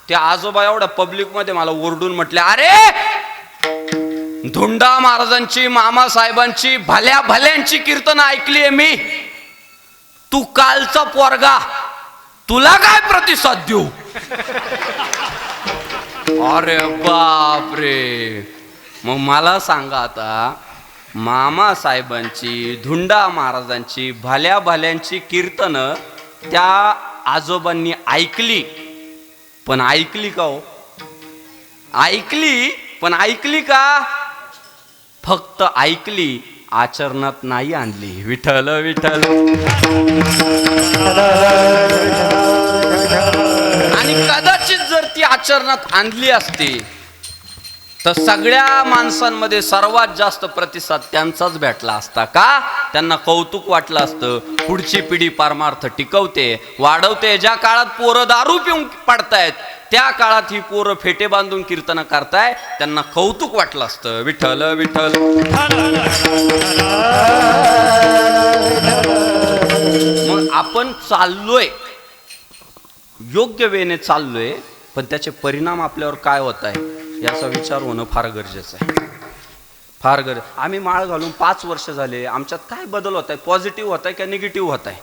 त्या आजोबा एवढ्या पब्लिकमध्ये मला ओरडून म्हटले, अरे धुंडा महाराजांची, मामासाहेबांची, भल्या भल्यांची कीर्तन ऐकलीये मी, तू कालचा पोरगा, तुला काय प्रतिसाद देऊ. अरे बाप रे. मग मला सांगा आता, मामासाहेबांची, धुंडा महाराजांची, भल्या भल्यांची कीर्तन त्या आजोबांनी ऐकली, पण ऐकली का हो? ऐकली पण ऐकली का? फक्त ऐकली, आचरणात नाही आणली. विठ्ठल विठ्ठल. आणि कदाचित जर ती आचरणात आणली असती तर सगळ्या माणसांमध्ये सर्वात जास्त प्रतिसाद त्यांचाच भेटला असता. का? त्यांना कौतुक वाटलं असतं. पुढची पिढी परमार्थ टिकवते, वाढवते. ज्या काळात पोरं दारू पिऊन पडतायत, त्या काळात ही पोरं फेटे बांधून कीर्तन करताय, त्यांना कौतुक वाटलं असतं. विठ्ठल विठ्ठल. मग आपण चाललोय, योग्य वेने चाललोय, पण त्याचे परिणाम आपल्यावर काय होत आहे याचा विचार होणं फार गरजेचं आहे. फार गरजेचं. आम्ही माळ घालून 5 वर्ष झाले, आमच्यात काय बदल होत आहे? पॉझिटिव्ह होत आहे का निगेटिव्ह होत आहे?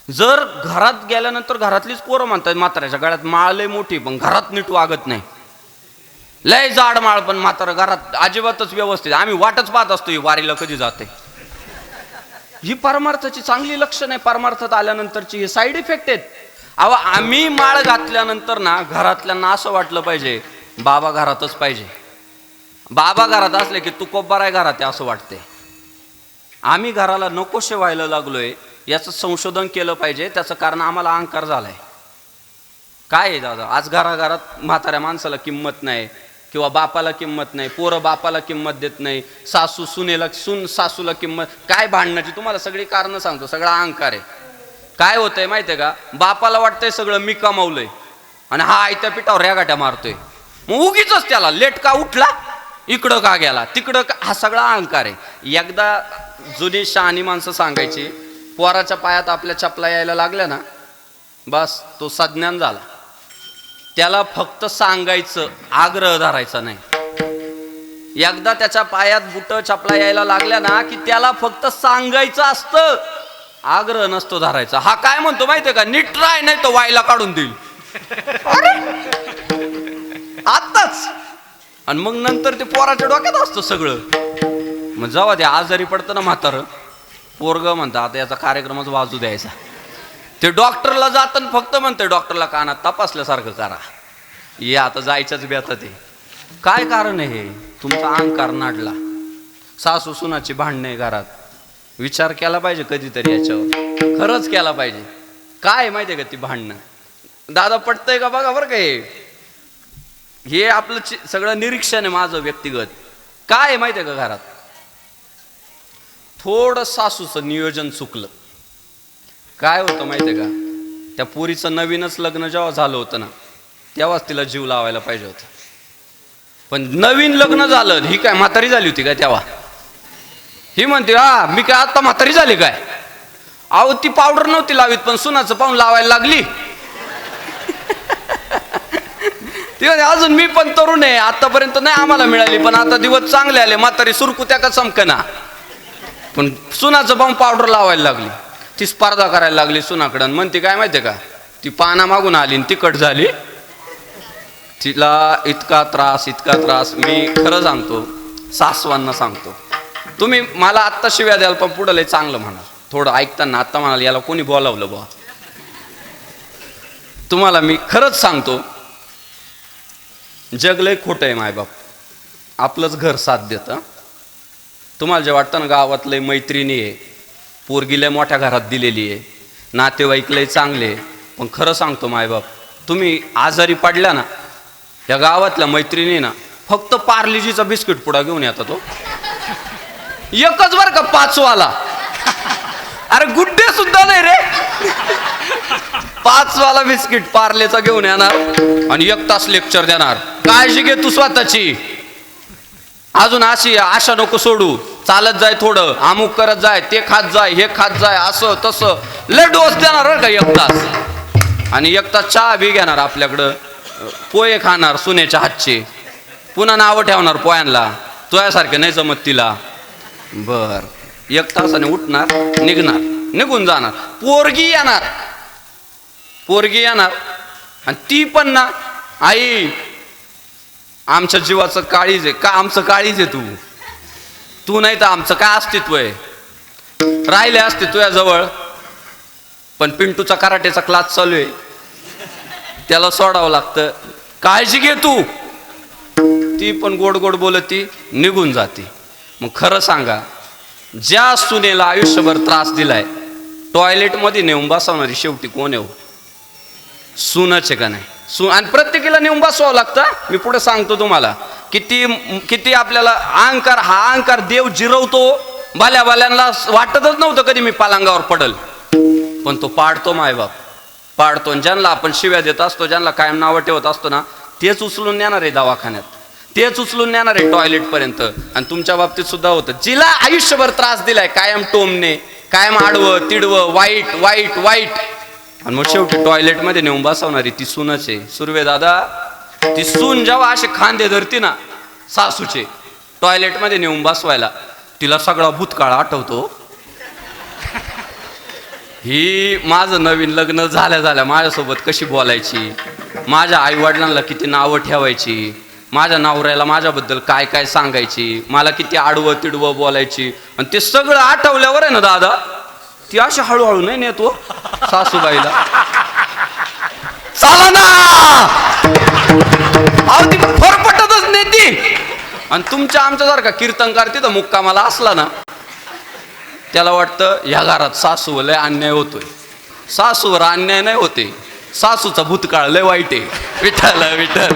जर घरात गेल्यानंतर घरातलीच पोरं म्हणतात म्हाताऱ्याच्या गळ्यात माळ लय मोठी, पण घरात नीट वागत नाही, लय जाड माळ, पण म्हातारा घरात अजिबातच व्यवस्थित, आम्ही वाटच पाहत असतो ही वारीला कधी जाते. ही परमार्थाची चांगली लक्षण आहे. परमार्थात आल्यानंतरची हे साईड इफेक्ट आहेत. अहो आम्ही माळ घातल्यानंतर ना घरातल्यांना असं वाटलं पाहिजे बाबा घरातच पाहिजे. बाबा घरात असले की तू कोब्बार आहे घरात आहे असं वाटते. आम्ही घराला नकोशे व्हायला लागलोय याचं संशोधन केलं पाहिजे. त्याचं कारण आम्हाला अहंकार झालाय. काय आहे दादा, आज घराघरात म्हाताऱ्या माणसाला किंमत नाही, किंवा बापाला किंमत नाही, पोरं बापाला किंमत देत नाही, सासू सुनेला, सून सासूला किंमत. काय भांडण्याची तुम्हाला सगळी कारणं सांगतो, सगळा अहंकार आहे. काय होतंय माहितीये का, बापाला वाटतंय सगळं मी कमावलंय आणि हा आयत्या पिठावर रेगाट्या मारतोय. मग उगीच त्याला लेट का उठला, इकडं का गेला, तिकडं का, हा सगळा अहंकार आहे. एकदा जुनी शहाणी माणसं सांगायची, पोराच्या पायात आपल्या चपला यायला लागल्या ना, बस तो सज्ञान झाला. त्याला फक्त सांगायचं, आग्रह धरायचा नाही. एकदा त्याच्या पायात बुट चपला यायला लागल्या ना की त्याला फक्त सांगायचं असतं, आग्रह नसतो धरायचा. हा काय म्हणतो माहितीये का, नीट राय नाही तो वायला काढून देईल. आताच. आणि मग नंतर ते पोराच्या डोक्यात असतं सगळं. मग जेव्हा ते आजारी पडतं ना म्हातारं, पोरग म्हणतं आता याचा कार्यक्रमच वाजू द्यायचा. ते डॉक्टरला जातं फक्त म्हणते डॉक्टरला कानात तपासल्यासारखं करा, ये आता जायच्याच बेतात आहे. काय कारण आहे हे? तुमचा अहंकार नाडला. सासू सुनाची भांडणे घरात. विचार केला पाहिजे कधीतरी याच्यावर, खरंच केला पाहिजे. काय माहितीये का ती भांडणं, दादा पटतंय का बघा बरं काय. हे आपलं सगळं निरीक्षण आहे माझं व्यक्तिगत. काय माहितीये का, घरात थोडं सासूचं नियोजन चुकलं. काय होतं माहितीये का, त्या पोरीचं नवीनच लग्न जेव्हा झालं होतं ना, तेव्हाच तिला जीव लावायला पाहिजे होतं. पण नवीन लग्न झालं, ही काय म्हातारी झाली होती काय तेव्हा? ही म्हणते हा मी काय आता म्हातारी झाली काय? अहो ती पावडर नव्हती लावीत, पण सुनाचं पाहून लावायला लागली. ती म्हणते अजून मी पण तरुण आहे, आतापर्यंत नाही आम्हाला मिळाली, पण आता दिवस चांगले आले, म्हातारी सुरकुत्या का चमकना, पण सुनाचं पाहून पावडर लावायला लागली. ती स्पर्धा करायला लागली सुनाकडं. म्हणते काय माहितीये का, ती पाना मागून आली आणि तिखट झाली. तिला इतका त्रास मी खरं सांगतो, सासवांना सांगतो, तुम्ही मला आत्ता शिव्या द्याल पण पुढं लय चांगलं म्हणाल, थोडं ऐकताना आत्ता म्हणाल याला कोणी बोलावलं बा. तुम्हाला मी खरंच सांगतो, जग लय खोटं आहे मायबाप, आपलंच घर साथ देतं. तुम्हाला जे वाटतं ना गावात लय मैत्रिणी आहे, पोरगी लय मोठ्या घरात दिलेली आहे, नातेवाईक लय चांगले, पण खरं सांगतो मायबाप, तुम्ही आजारी पडल्या ना, या गावातल्या मैत्रिणी ना फक्त पार्लीजीचा बिस्किट पुडा घेऊन येतात तो, एकच बर का 5 वाला. अरे गुड्डे सुद्धा नाही रे, 5 वाला बिस्किट पार्लेचा घेऊन येणार आणि 1 तास लेक्चर देणार, काळजी घे तू स्वतःची, अजून अशी आशा नको सोडू, चालत जाय थोडं, अमुक करत जाय, ते खात जाय, हे खात जाय, असं तसं लय डोस देणार बरं का 1 तास. आणि 1 तास चहा बी घेणार आपल्याकडं, पोहे खाणार सुनेच्या हातचे, पुन्हा नावं ठेवणार पोयांना, तुझ्यासारखे नाही जमत तिला. बर 1 तासाने उठणार, निघणार, निघून जाणार. पोरगी येणार आणि ती पण ना, आई आमच्या जीवाचं काळीज आहे का, आमचं काळीज आहे तू नाही तर आमचं काय अस्तित्व आहे, राहिले असते तुझ्याजवळ, पण पिंटूचा कराटेचा क्लास चालू आहे, त्याला सोडावं लागतं, काळजी घे तू. ती पण गोड गोड बोलती, निघून जाते. मग खरं सांगा, ज्या सुनेला आयुष्यभर त्रास दिलाय, टॉयलेटमध्ये नेऊन बसवणारी शेवटी कोण आहे? सूनच आहे का नाही? आणि प्रत्येकीला नेऊन बसवावं लागतं. मी पुढे सांगतो तुम्हाला, किती आपल्याला अहंकार, हा अहंकार देव जिरवतो. बाल्यांना वाटतच नव्हतं कधी मी पलंगावर पडल, पण तो पाडतो मायबाप, पाडतो. ज्यांना आपण शिव्या देत असतो, ज्यांना कायम नावं ठेवत असतो ना, तेच उचलून नेणार आहे दवाखान्यात, तेच उचलून नेणार आहे टॉयलेटपर्यंत. आणि तुमच्या बाबतीत सुद्धा होतं, जिला आयुष्यभर त्रास दिलाय, कायम टोमणे, कायम आडवं तिडवं, वाईट वाईट वाईट, आणि मग शेवटी टॉयलेटमध्ये नेऊन बसवणारी ती सूनच आहे. सुर्वे दादा, ती सून जेव्हा असे खांदे धरती ना सासूचे टॉयलेटमध्ये नेऊन बसवायला, तिला सगळा भूतकाळ आठवतो. ही माझं नवीन लग्न झाल्या माझ्यासोबत कशी बोलायची, माझ्या आईवडिलांना किती नावं ठेवायची, माझ्या नवऱ्याला माझ्याबद्दल काय काय सांगायची, मला किती आडवं तिडवं बोलायची. आणि ते सगळं आठवल्यावर आहे ना दादा, ती अशी हळूहळू नाही नेतो सासूबाईला, चाला ना, अहो ती फरफटतच नेती. आणि तुमच्या आमच्यासारखा कीर्तनकार तिथं मुक्कामाला असला ना, त्याला वाटतं ह्या घरात सासूवर लय अन्याय होतोय. सासूवर अन्याय नाही होते, सासूचा भूतकाळ लय वाईट आहे. विठ्ठल विठ्ठल,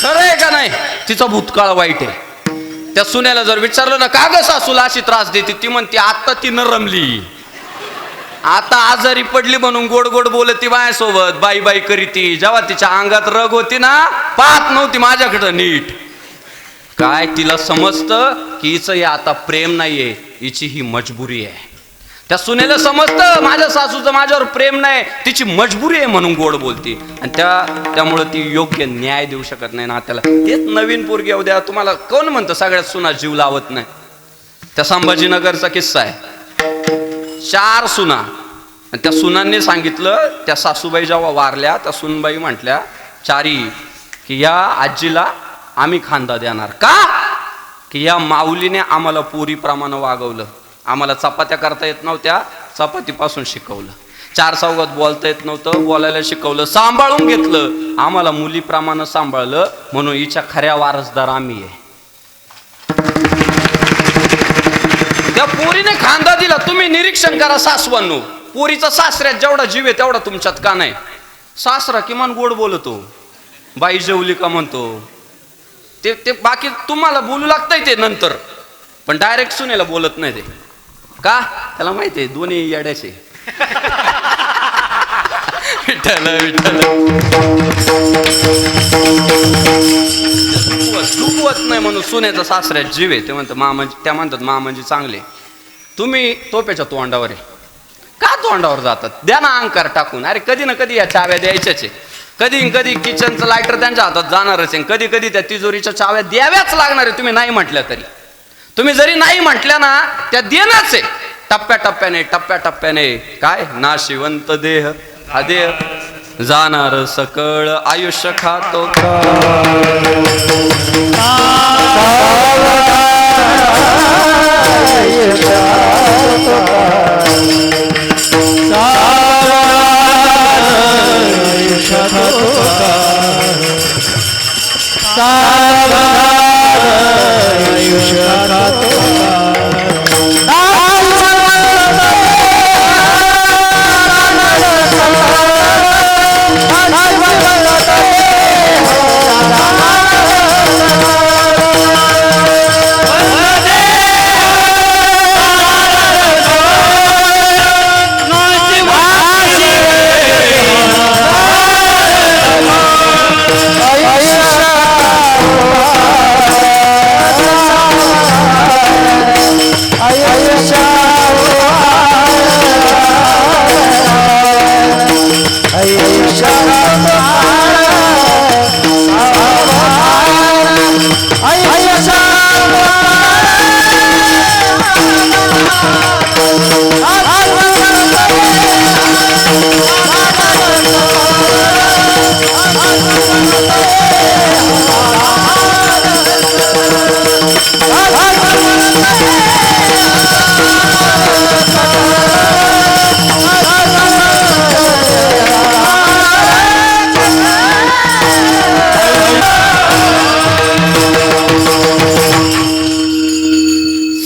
खरं आहे का नाही? तिचा भूतकाळ वाईट आहे. त्या सुनेला जर विचारलं ना, का ग सासूला अशी त्रास देते, ती म्हणते आता ती नरमली, आता आजारी पडली म्हणून गोड गोड बोलती माझ्यासोबत, बाई बाई करीती. जेव्हा तिच्या अंगात रग होती ना, पाहत नव्हती माझ्याकडं नीट. काय तिला समजतं की हिचं हे आता प्रेम नाहीये, हिची ही मजबुरी आहे. त्या सुनेला समजतं माझ्या सासूचं माझ्यावर प्रेम नाही, तिची मजबुरी आहे म्हणून गोड बोलती. आणि त्यामुळे ती योग्य न्याय देऊ शकत नाही ना त्याला. तेच नवीन पोरगी उद्या तुम्हाला कोण म्हणतं सगळ्यात सुना जीव लावत नाही? त्या संभाजीनगरचा किस्सा आहे. 4 सुना, आणि त्या सुनांनी सांगितलं, त्या सासूबाई जेव्हा वारल्या, त्या सुनबाई म्हटल्या चारी की या आजीला आम्ही खांदा देणार. का? की या माऊलीने आम्हाला पोरीप्रमाणे वागवलं, आम्हाला चपात्या करता येत नव्हत्या, चपातीपासून शिकवलं, 4 चौघात बोलता येत नव्हतं, बोलायला शिकवलं, सांभाळून घेतलं, आम्हाला मुलीप्रमाणे सांभाळलं, म्हणून हिच्या खऱ्या वारसदार आम्ही आहे. त्या पोरीने खांदा दिला. तुम्ही निरीक्षण करा सासवांनो, पोरीचा सासऱ्यात जेवढा जीव आहे तेवढा तुमच्यात का नाही? सासरा किमान गोड बोलतो, बाई जेवली का म्हणतो, ते बाकी तुम्हाला बोलू लागतंय ते नंतर, पण डायरेक्ट सुनेला बोलत नाही ते. का? त्याला माहिती आहे दोन्ही येड्याचे. विठ्ठल विठ्ठल, दुखवत नाही म्हणून सुनेचा सासऱ्यात जीव आहे. ते म्हणतात मामाजी, त्या म्हणतात मामाजी चांगले, तुम्ही तोप्याच्या तोंडावर आहे का तोंडावर जातात? द्या ना अंकार टाकून. अरे कधी ना कधी या चाव्या द्यायच्याच आहे, कधी कधी किचनचं लायटर त्यांच्या हातात जाणारच आहे, कधी कधी त्या तिजोरीच्या चाव्या द्याव्याच लागणार आहे. तुम्ही नाही म्हटल्या तरी, तुम्ही जरी नाही म्हटल्या ना, त्या देणंच आहे. टप्प्याटप्प्याने काय नाशिवंत देह हा देह जाणार सकळ आयुष्य खातो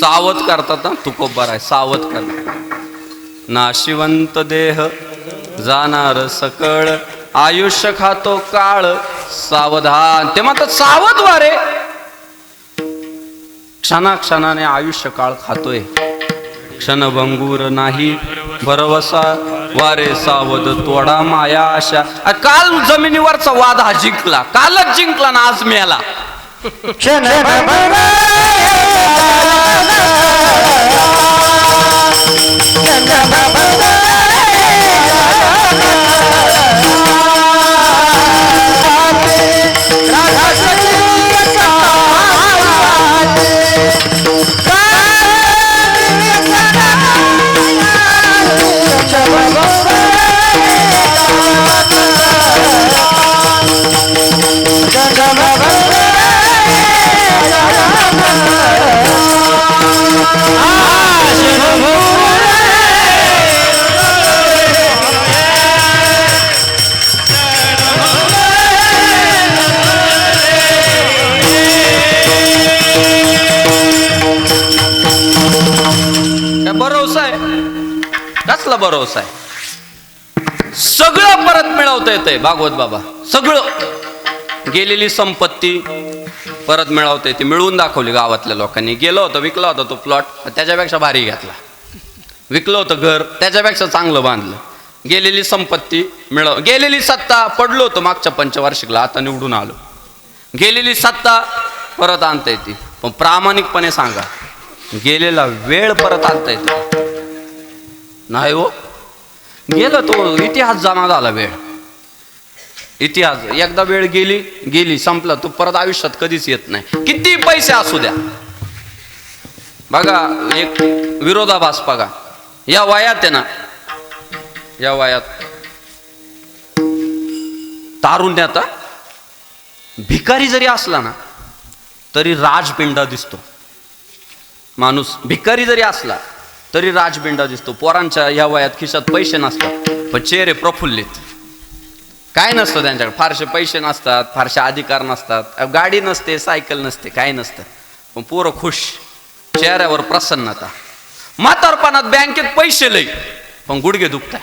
सावध करतात ना तुकोबार आहे सावध करतात नाशिवंत देह जाणार सकळ आयुष्य खातो काळ सावधान ते म्हणतात सावध वारे क्षणाक्षणाने आयुष्य काळ खातोय क्षणभंगूर नाही भरवसा वारे सावध तोडा माया आशा काल जमिनीवरचा वाद हा जिंकला कालच जिंकला ना आज मिळाला भरोसा आहे कसला भरोसा आहे सगळं परत मिळवता येतंय भागवत बाबा सगळं गेलेली संपत्ती परत मिळवता येते मिळवून दाखवली गावातल्या लोकांनी गेलो होतं विकला होता तो प्लॉट त्याच्यापेक्षा भारी घेतला विकलं होतं घर त्याच्यापेक्षा चांगलं बांधलं गेलेली संपत्ती गेलेली सत्ता पडलो होतो मागच्या पंचवार्षिकला आता निवडून आलो गेलेली सत्ता परत आणता येते पण प्रामाणिकपणे सांगा गेलेला वेळ परत आणता येतो नाही हो गेला तो इतिहास जमा झाला वेळ इतिहास एकदा वेळ गेली संपला तो परत आयुष्यात कधीच येत नाही किती पैसे असू द्या बघा एक विरोधाभास बघा या वयात आहे ना या वयात तारुण्यात भिकारी जरी असला ना तरी राजपिंडा दिसतो माणूस भिकारी जरी असला तरी राजबिंडा दिसतो पोरांच्या या वयात खिशात पैसे नसतात पण चेहरे प्रफुल्लित काय नसतं त्यांच्याकडे फारसे पैसे नसतात फारसे अधिकार नसतात गाडी नसते सायकल नसते काय नसतं पण पोरं खुश चेहऱ्यावर प्रसन्नता म्हातारपणात बँकेत पैसे लई पण गुडघे दुखताय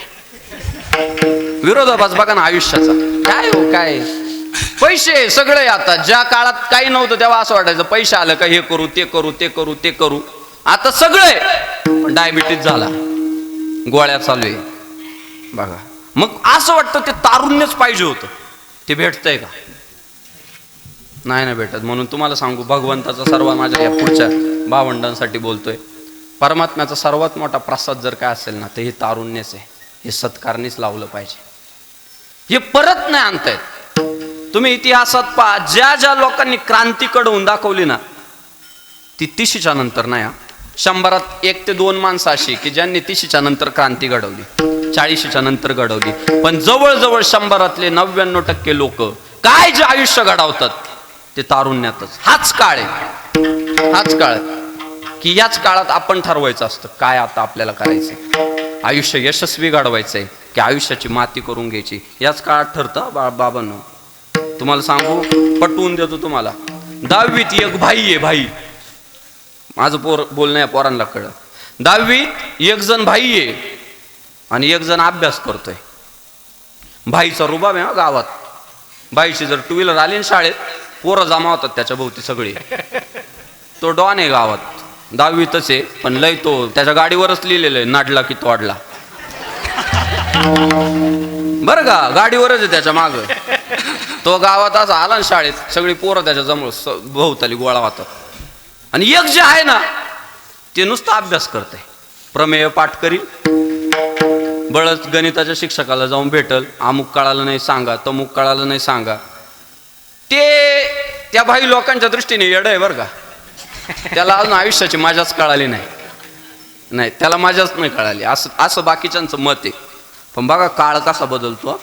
विरोधाभास बघा ना आयुष्याचा काय हो काय पैसे सगळे आता ज्या काळात काही नव्हतं तेव्हा असं वाटायचं पैसे आलं का हे करू ते करू ते करू ते करू आता सगळे पण डायबिटीज झाला गोळ्या चालू आहे बघा मग असं वाटतं ते तारुण्यच पाहिजे होतं ते भेटतंय का नाही ना भेटत म्हणून तुम्हाला सांगू भगवंताचा सर्व माझ्या या पुढच्या भावंडांसाठी बोलतोय परमात्म्याचा सर्वात मोठा प्रसाद जर काय असेल ना ते हे तारुण्यच आहे हे सत्कारनीच लावलं पाहिजे हे परत नाही आणतायत तुम्ही इतिहासात पहा ज्या ज्या लोकांनी क्रांती घडवून दाखवली ना ती 30च्या नंतर नाही 100त 1 ते 2 माणसं अशी की ज्यांनी 30च्या नंतर क्रांती घडवली, 40च्या नंतर घडवली. पण जवळजवळ 100तले 99% लोक काय जे आयुष्य घडवतात ते तारुण्यातच. हाच काळ आहे, हाच काळ की याच काळात आपण ठरवायचं असतं काय आता आपल्याला करायचं. आयुष्य यशस्वी घडवायचंय की आयुष्याची माती करून घ्यायची, याच काळात ठरतं. बाबांनो तुम्हाला सांगू, पटवून देतो तुम्हाला. 10वीत एक भाई आहे, भाई. माझं बोलणं या पोरांना कळलं. 10वीत एक जण भाई आहे आणि एक जण अभ्यास करतोय. भाईचा रुबाब आहे गावात. भाईची जर 2 व्हीलर आली ना शाळेत, पोरं जमा होतात त्याच्या भोवती सगळी. तो डॉन आहे गावात, 10वीतच आहे, पण लय तो त्याच्या गाडीवरच लिहिलेलं आहे नाडला की तोडला. बरं का, गाडीवरच आहे त्याच्या माग. तो गावात असा आला ना शाळेत, सगळी पोरं त्याच्या जमळ भोवताली गोळा होतात. आणि एक जे आहे ना ते नुसतं अभ्यास करते, प्रमेय पाठ करील, बळच गणिताच्या शिक्षकाला जाऊन भेटल, अमुक कळालं नाही सांगा, तमुक कळालं नाही सांगा. ते त्या भाई लोकांच्या दृष्टीने येडं आहे बरं का. त्याला अजून आयुष्याची मजाच कळाली नाही, त्याला मजाच नाही कळाली, असं बाकीच्यांचं मत आहे. पण बघा काळ कसा बदलतो.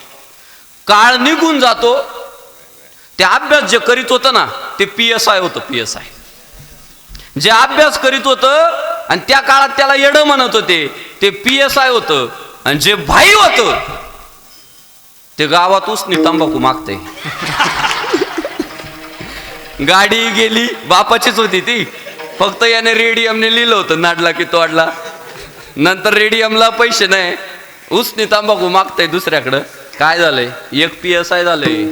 काळ निघून जातो. ते अभ्यास जे करीत होतं ना ते PSI होतं. PSI जे अभ्यास करीत होतं आणि त्या काळात त्याला येडं म्हणत होते ते PSI होतं. आणि जे भाई होतं ते गावात उसनी तंबाखू मागते. गाडी गेली बापाचीच होती ती, फक्त याने रेडियमने लिहिलं होतं नाडला की तोडला. नंतर रेडियमला पैसे नाही, उसनी तंबाखू मागताय दुसऱ्याकडं. काय झालंय, एक PSI झालंय.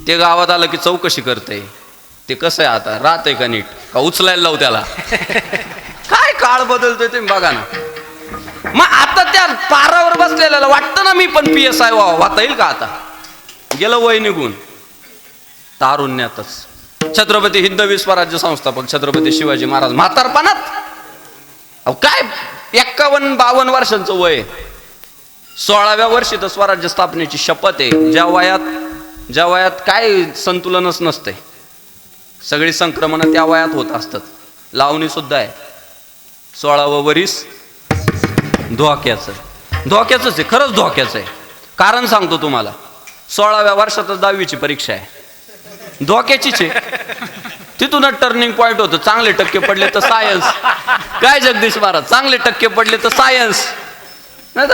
ते गावात आलं की चौकशी करतंय. ते कसं आहे आता, राहतंय का नीट, का उचलायला लावू त्याला. काय काळ बदलतोय तुम्ही बघा ना. मग आता त्या पारावर बसलेल्याला वाटतं ना मी पण PSI व्हावं, वाता येईल का आता. गेलं वय निघून. तारुण्यातच छत्रपती हिंदवी स्वराज्य संस्थापक छत्रपती शिवाजी महाराज म्हातारपणात, अहो काय 51-52 वर्षांचं वय, 16व्या वर्षी तर स्वराज्य स्थापनेची शपथ आहे. ज्या वयात काय संतुलनच नसते, सगळी संक्रमण त्या वयात होत असतात. लावणी सुद्धा आहे. 16वं वरीस धोक्याचं आहे, खरंच धोक्याचं आहे. कारण सांगतो तुम्हाला, 16व्या वर्षातच 10वीची परीक्षा आहे, धोक्याचीच आहे. तिथूनच टर्निंग पॉइंट होतं. चांगले टक्के पडले तर सायन्स. काय जगदीश महाराज, चांगले टक्के पडले तर सायन्स, नाही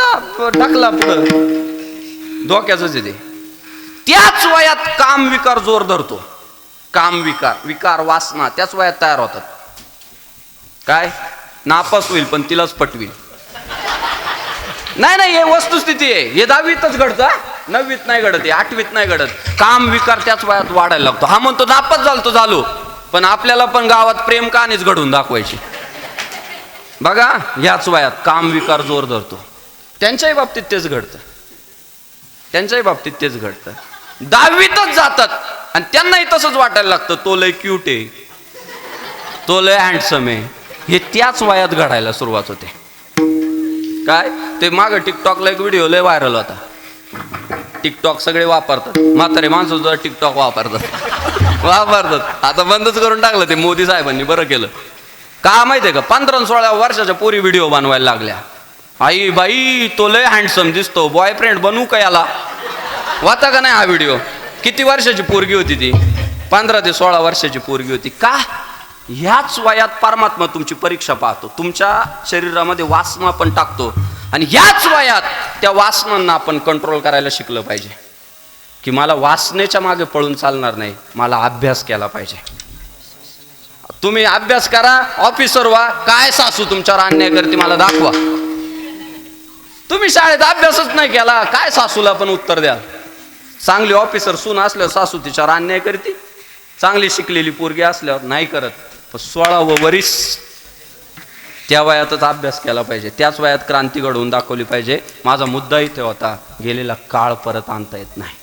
टाकला पुढं. धोक्याचंच आहे ते. त्याच वयात काम विकार जोर धरतो. काम विकार वासना त्याच वयात तयार होतात. काय नापास होईल पण तिलाच पटवील. नाही हे वस्तुस्थिती आहे. हे 10वीतच घडतं, 9वीत नाही घडत, 8वीत नाही घडत. काम विकार त्याच वयात वाढायला लागतो. हा म्हणतो नापास झालो, पण आपल्याला पण गावात प्रेम कहाणीच घडवून दाखवायची. बघा ह्याच वयात काम विकार जोर धरतो. त्यांच्याही बाबतीत तेच घडतं. 10वीतच जातात आणि त्यांनाही तसंच वाटायला लागतं, तो लय क्यूट आहे, तो लय हँडसम आहे. हे त्याच वयात घडायला सुरुवात होते. काय ते मागं टिकटॉकला एक व्हिडिओ लय व्हायरल होता. टिकटॉक सगळे वापरतात, म्हातारे माणसं सुद्धा टिकटॉक वापरतात. आता बंदच करून टाकलं ते मोदी साहेबांनी, बरं केलं. का माहितीये का, 15-16 वर्षाच्या पोरी व्हिडिओ बनवायला लागल्या. आई बाई तो लय हँडसम दिसतो, बॉयफ्रेंड बनवू का याला, वाता का नाही हा व्हिडिओ. किती वर्षाची पोरगी होती ती, 15 ते 16 वर्षाची पोरगी होती. का, ह्याच वयात परमात्मा तुमची परीक्षा पाहतो, तुमच्या शरीरामध्ये वासना पण टाकतो. आणि ह्याच वयात त्या वासनांना आपण कंट्रोल करायला शिकलं पाहिजे. की मला वासनेच्या मागे पळून चालणार नाही, मला अभ्यास केला पाहिजे. तुम्ही अभ्यास करा, ऑफिसर व्हा, काय सासू तुमच्यावर अन्याय करते मला दाखवा. तुम्ही शाळेत अभ्यासच नाही केला, काय सासूला पण उत्तर द्या. चांगली ऑफिसर सून असल्यावर सासू तिच्यावर अन्याय करते, चांगली शिकलेली पोरगी असल्यावर नाही करत. पण 16वं वरीस त्या वयातच अभ्यास केला पाहिजे, त्याच वयात क्रांती घडवून दाखवली पाहिजे. माझा मुद्दा इथे होता, गेलेला काळ परत आणता येत नाही.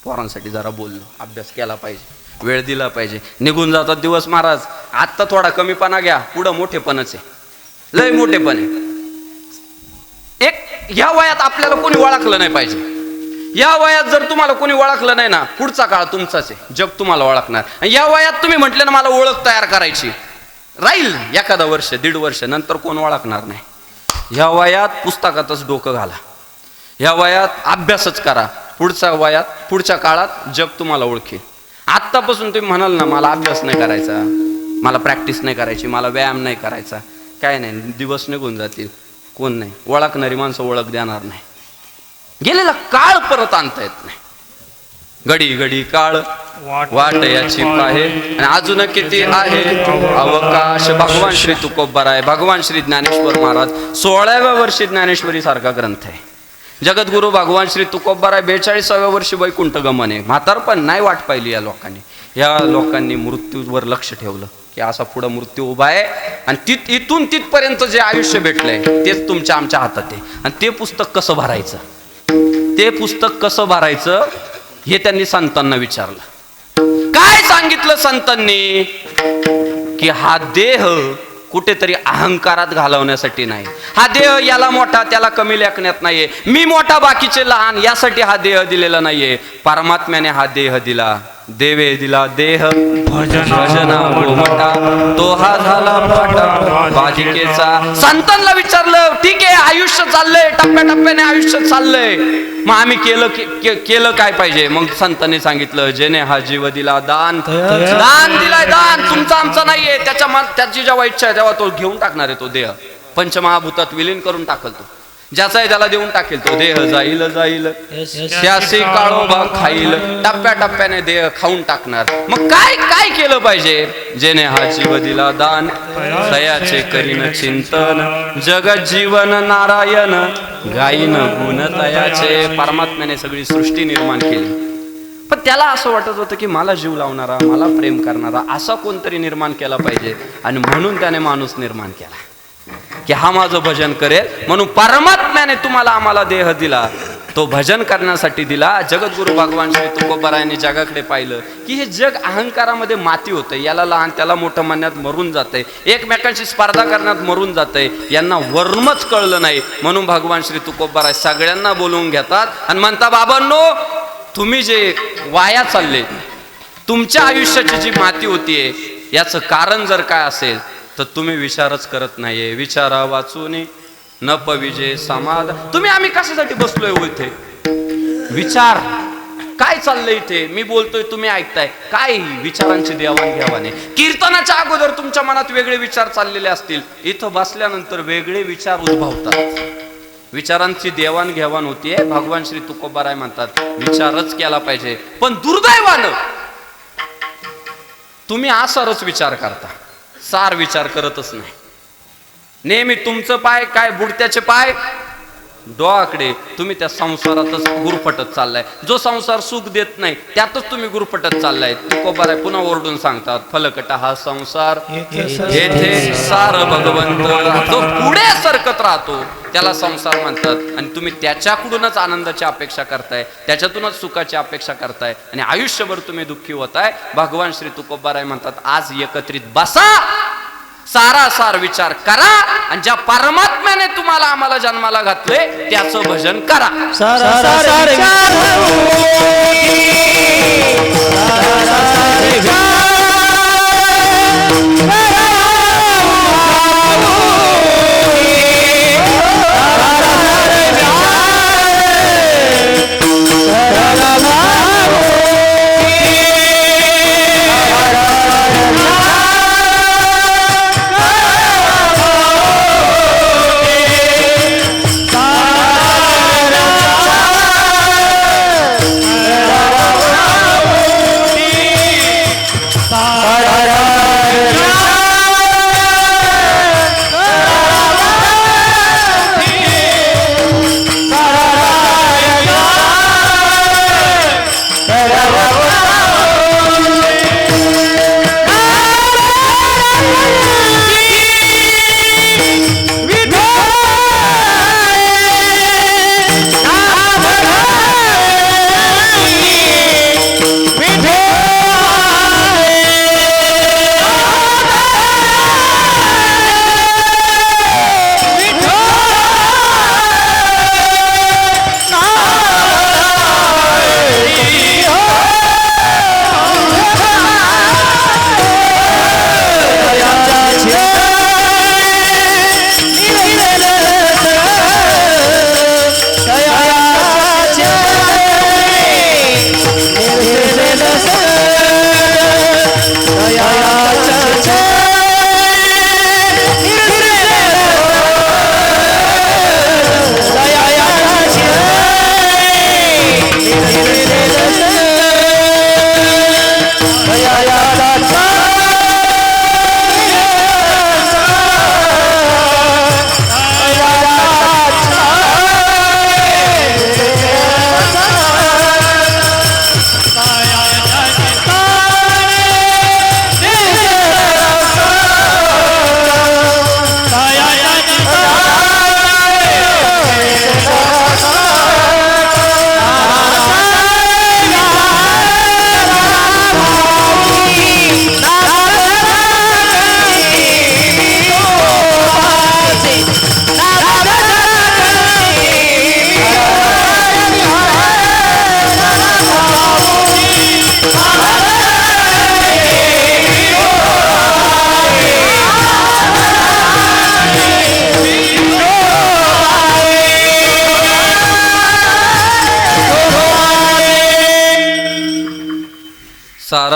पोरांसाठी जरा बोललो, अभ्यास केला पाहिजे, वेळ दिला पाहिजे. निघून जातात दिवस महाराज. आत्ता थोडा कमीपणा घ्या, पुढं मोठेपणच आहे, लय मोठेपण आहे. एक ह्या वयात आपल्याला कोणी ओळखलं नाही पाहिजे. या वयात जर तुम्हाला कोणी ओळखलं नाही ना, पुढचा काळ तुमचाच आहे, जग तुम्हाला ओळखणार. या वयात तुम्ही म्हटले ना मला ओळख तयार करायची, राहील एखादा वर्ष 1.5 वर्ष, नंतर कोण ओळखणार नाही. ह्या वयात पुस्तकातच डोकं घाला, ह्या वयात अभ्यासच करा. पुढच्या वयात, पुढच्या काळात जग तुम्हाला ओळखेल. आत्तापासून तुम्ही म्हणाल ना मला अभ्यास नाही करायचा, मला प्रॅक्टिस नाही करायची, मला व्यायाम नाही करायचा, काय नाही, दिवस निघून जातील, कोण नाही ओळखणारी माणसं ओळख देणार नाही. गेलेला काळ परत आणता येत नाही. घडी घडी काळ वाट याची पाहे, आणि अजून किती आहे अवकाश. भगवान श्री तुकोबाराय, भगवान श्री ज्ञानेश्वर महाराज 16व्या वर्षी ज्ञानेश्वरी सारखा ग्रंथ आहे. जगद्गुरु भगवान श्री तुकोबाराय 42व्या वर्षी वैकुंठ गमन आहे. म्हातारपण नाही वाट पाहिली या लोकांनी. या लोकांनी मृत्यूवर लक्ष ठेवलं की असा पुढं मृत्यू उभा आहे, आणि इथून तिथपर्यंत जे आयुष्य भेटलंय तेच तुमच्या आमच्या हातात आहे. आणि ते पुस्तक कसं भरायचं, ते पुस्तक कसं भरायचं हे त्यांनी संतांना विचारलं. काय सांगितलं संतांनी की हा देह कुठेतरी अहंकारात घालवण्यासाठी नाही, हा देह याला मोठा त्याला कमी लेखण्यात नाहीये, मी मोठा बाकीचे लहान यासाठी हा देह दिलेला नाहीये. परमात्म्याने हा देह दिला, देवे दिला देह भजना मोठा, तो हा झाला मोठा बाजिकेचा. संतांना विचारलं ठीक आहे आयुष्य चाललंय, टप्प्याटप्प्याने आयुष्य चाललंय, मग आम्ही केलं काय पाहिजे. मग संतांनी सांगितलं जेने हा जीव दिला दान, दान दिलाय दान, तुमचा आमचा नाहीये. त्याची जेव्हा इच्छा आहे तेव्हा तो घेऊन टाकणार आहे, तो देह पंचमहाभूतात विलीन करून टाकल. तो ज्याचा आहे त्याला देऊन टाकेल. तो देह जाईल जाईल त्यासी काळोबा खाईल, टप्प्याटप्प्याने देह खाऊन टाकणार. मग काय काय केलं पाहिजे. जेने हा जीव दिला दान, तयाचे करीन चिंतन, जगत जीवन नारायण गायीन गुण तयाचे. परमात्म्याने सगळी सृष्टी निर्माण केली, पण त्याला असं वाटत होतं की मला जीव लावणारा, मला प्रेम करणारा असा कोणतरी निर्माण केला पाहिजे. आणि म्हणून त्याने माणूस निर्माण केला की हा माझं भजन करेल. म्हणून परमात्म्याने तुम्हाला आम्हाला देह दिला, तो भजन करण्यासाठी दिला. जगद्गुरु भगवान श्री तुकोबारायांनी जगाकडे पाहिलं की हे जग अहंकारामध्ये माती होतंय, याला लहान त्याला मोठं म्हणण्यात मरून जातंय, एकमेकांची स्पर्धा करण्यात मरून जातंय, यांना वर्मच कळलं नाही. म्हणून भगवान श्री तुकोबाराय सगळ्यांना बोलवून घेतात आणि म्हणता बाबांनो तुम्ही जे वाया चालले, तुमच्या आयुष्याची जी माती होतीये याचं कारण जर काय असेल तर तुम्ही विचारच करत नाहीये. विचारा वाचून न पविजे समाध. तुम्ही आम्ही कशासाठी बसलोय हो इथे, विचार काय चाललंय इथे, मी बोलतोय तुम्ही ऐकताय, काय विचारांची देवाणघेवाण आहे. कीर्तनाच्या अगोदर तुमच्या मनात वेगळे विचार चाललेले असतील, इथं बसल्यानंतर वेगळे विचार उद्भवतात, विचारांची देवाणघेवाण होतीये. भगवान श्री तुकोबाराय म्हणतात विचारच केला पाहिजे. पण दुर्दैवानं तुम्ही असारच विचार करता, सार विचार करतच नाही. नेहमी तुमचं पाय काय बुडत्याचे पाय डोळाकडे, तुम्ही त्या संसारातच गुरफटत चाललाय. जो संसार सुख देत नाही त्यातच तुम्ही गुरफटत चाललाय. तुकोबाराय पुन्हा ओरडून सांगतात फलकटा हा संसार येथे सार भगवंत. जो पुढे सरकत राहतो त्याला संसार म्हणतात, आणि तुम्ही त्याच्याकडूनच आनंदाची अपेक्षा करताय, त्याच्यातूनच सुखाची अपेक्षा करताय, आणि आयुष्यभर तुम्ही दुःखी होताय. भगवान श्री तुकोबाराय म्हणतात आज एकत्रित बसा, सारासार विचार करा, आणि ज्या परमात्म्याने तुम्हाला आम्हाला जन्माला घातले त्याचं भजन करा.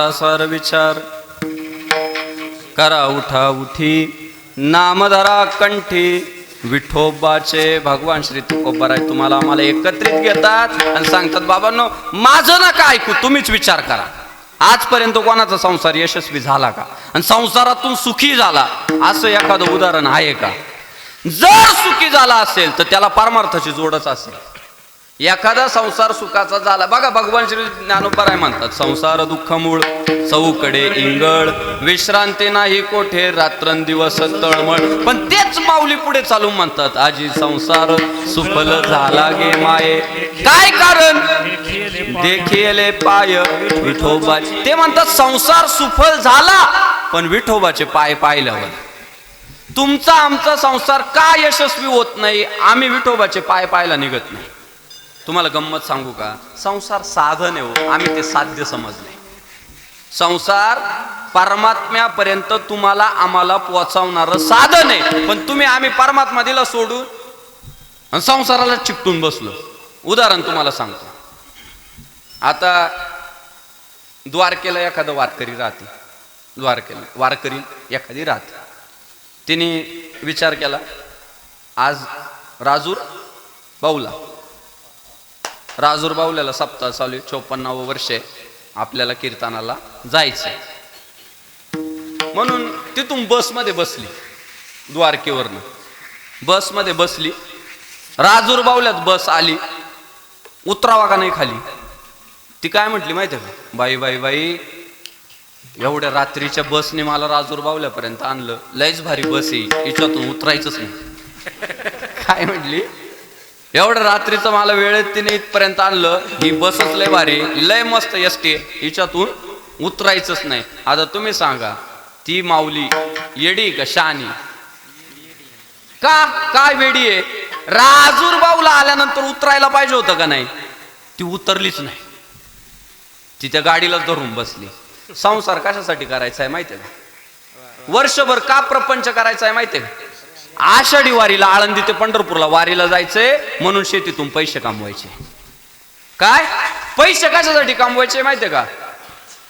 सारासार विचार करा उठा उठी नामधरा कंठी विठोबाचे भगवान श्री तुकोबाराय तुम्हाला आम्हाला एकत्रित घेतात आणि सांगतात बाबांनो माझं नका ऐकू तुम्हीच विचार करा आजपर्यंत कोणाचा संसार यशस्वी झाला का आणि संसारातून सुखी झाला असं एखादं उदाहरण आहे का जर सुखी झाला असेल तर त्याला परमार्थाची जोडच असेल एखादा संसार सुखाचा झाला बघा भगवान श्री ज्ञानोबाराय म्हणतात संसार दुःख मूळ चौकडे इंगळ विश्रांती नाही कोठे रात्रंदिवस तळमळ पण तेच माऊली पुढे चालून म्हणतात आजी संसार सुफल झाला गे माये काय कारण देखिले पाय विठोबाचे ते म्हणतात संसार सुफल झाला पण विठोबाचे पाय पाहिल्यावर तुमचा आमचा संसार का यशस्वी होत नाही आम्ही विठोबाचे पाय पाहायला निघत नाही तुम्हाला गंमत सांगू का संसार साधन आहे हो आम्ही ते साध्य समजले संसार परमात्म्यापर्यंत तुम्हाला आम्हाला पोहोचवणारं साधन आहे पण तुम्ही आम्ही परमात्मा दिला सोडून आणि संसाराला चिकटून बसलो उदाहरण तुम्हाला सांगतो आता द्वारकेला एखादं वारकरी राहते द्वारकेला वारकरी एखादी राहते तिने विचार केला आज राजूर बाऊल्याला सप्ताह चालू 54वं वर्ष आपल्याला कीर्तनाला जायचं म्हणून तिथून बसमध्ये बसली द्वारकेवरनं बसमध्ये बसली राजूर बाऊल्यात बस आली उतरावा का नाही खाली ती काय म्हटली माहिती आहे का बाई बाई बाई एवढ्या रात्रीच्या बसने मला राजूर बावल्यापर्यंत आणलं लयच भारी बस आहे हिच्यातून उतरायचंच नाही काय म्हटली एवढ्या रात्रीचं मला वेळेत तिने इथपर्यंत आणलं ही बसच लय भारी लय मस्त एसटी हिच्यातून उतरायचंच नाही आता तुम्ही सांगा ती माऊली येडी का शानी का काय वेडी आहे राजूर बावला आल्यानंतर उतरायला पाहिजे होतं का नाही ती उतरलीच नाही ती त्या गाडीलाच धरून बसली संसार कशासाठी करायचा आहे माहितीये का वर्षभर का प्रपंच करायचा आहे माहितीये का आषाढी वारीला आळंदी ते पंढरपूरला वारीला जायचंय म्हणून शेतीतून पैसे कमवायचे काय पैसे कशासाठी कमवायचे माहितीये का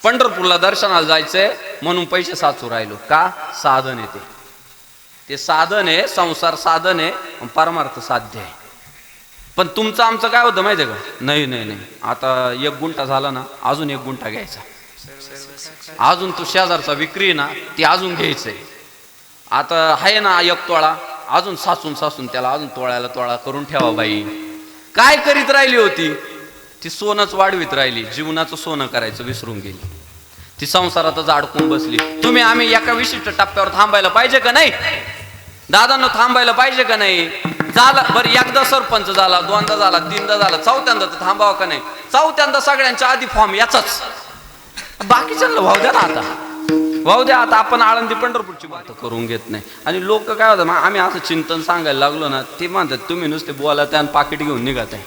पंढरपूरला दर्शनाला जायचंय म्हणून पैसे साचू राहिलो का साधन आहे ते साधन आहे संसार साधन आहे परमार्थ साध्य आहे पण तुमचं आमचं काय होतं माहितीये का नाही नाही नाही आता 1 गुंठा झाला ना अजून 1 गुंठा घ्यायचा अजून तो शेजारचा विक्री ना ती अजून घ्यायचंय आता आहे ना 1 तोळा अजून सासून त्याला अजून तोळ्याला तोळा करून ठेवा बाई काय करीत राहिली होती ती सोनच वाढवीत राहिली जीवनाचं सोनं करायचं विसरून गेली ती संसारातच अडकून बसली तुम्ही आम्ही एका विशिष्ट टप्प्यावर थांबायला पाहिजे का नाही दादांना थांबायला पाहिजे का नाही झाला बरं एकदा सरपंच झाला 2दा झाला 3दा झाला 4थ्यांदा तर थांबावं का नाही 4थ्यांदा सगळ्यांच्या आधी फॉर्म याचाच बाकीच्यांना भाव द्या आता आपण आळंदी पंढरपूरची बात करून घेत नाही आणि लोक काय होतं आम्ही असं चिंतन सांगायला लागलो ना ते म्हणतात तुम्ही नुसते बोलत आणि पाकिट घेऊन निघत आहे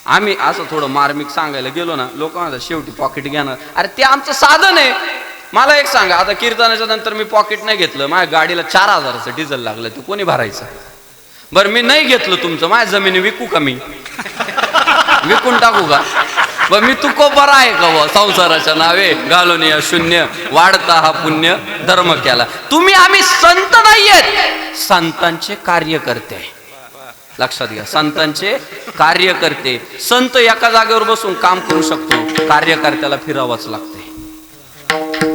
आम्ही असं थोडं मार्मिक सांगायला गेलो ना लोक म्हणतात शेवटी पॉकेट घेणार अरे ते आमचं साधन आहे मला एक सांगा आता कीर्तनाच्या नंतर मी पॉकेट नाही घेतलं माझ्या गाडीला 4000चं डिझेल लागलं ते कोणी भरायचं बरं मी नाही घेतलं तुमचं माझ्या जमिनी विकू का मी विकून टाकू का बरं मी तुकोबारा आहे का व संसाराच्या नावे घालून या शून्य वाढता हा पुण्य धर्म केला तुम्ही आम्ही संत नाहीयेत संतांचे कार्यकर्ते लक्षात घ्या संतांचे कार्यकर्ते संत एका जागेवर बसून काम करू शकतो कार्यकर्त्याला फिरावंच लागते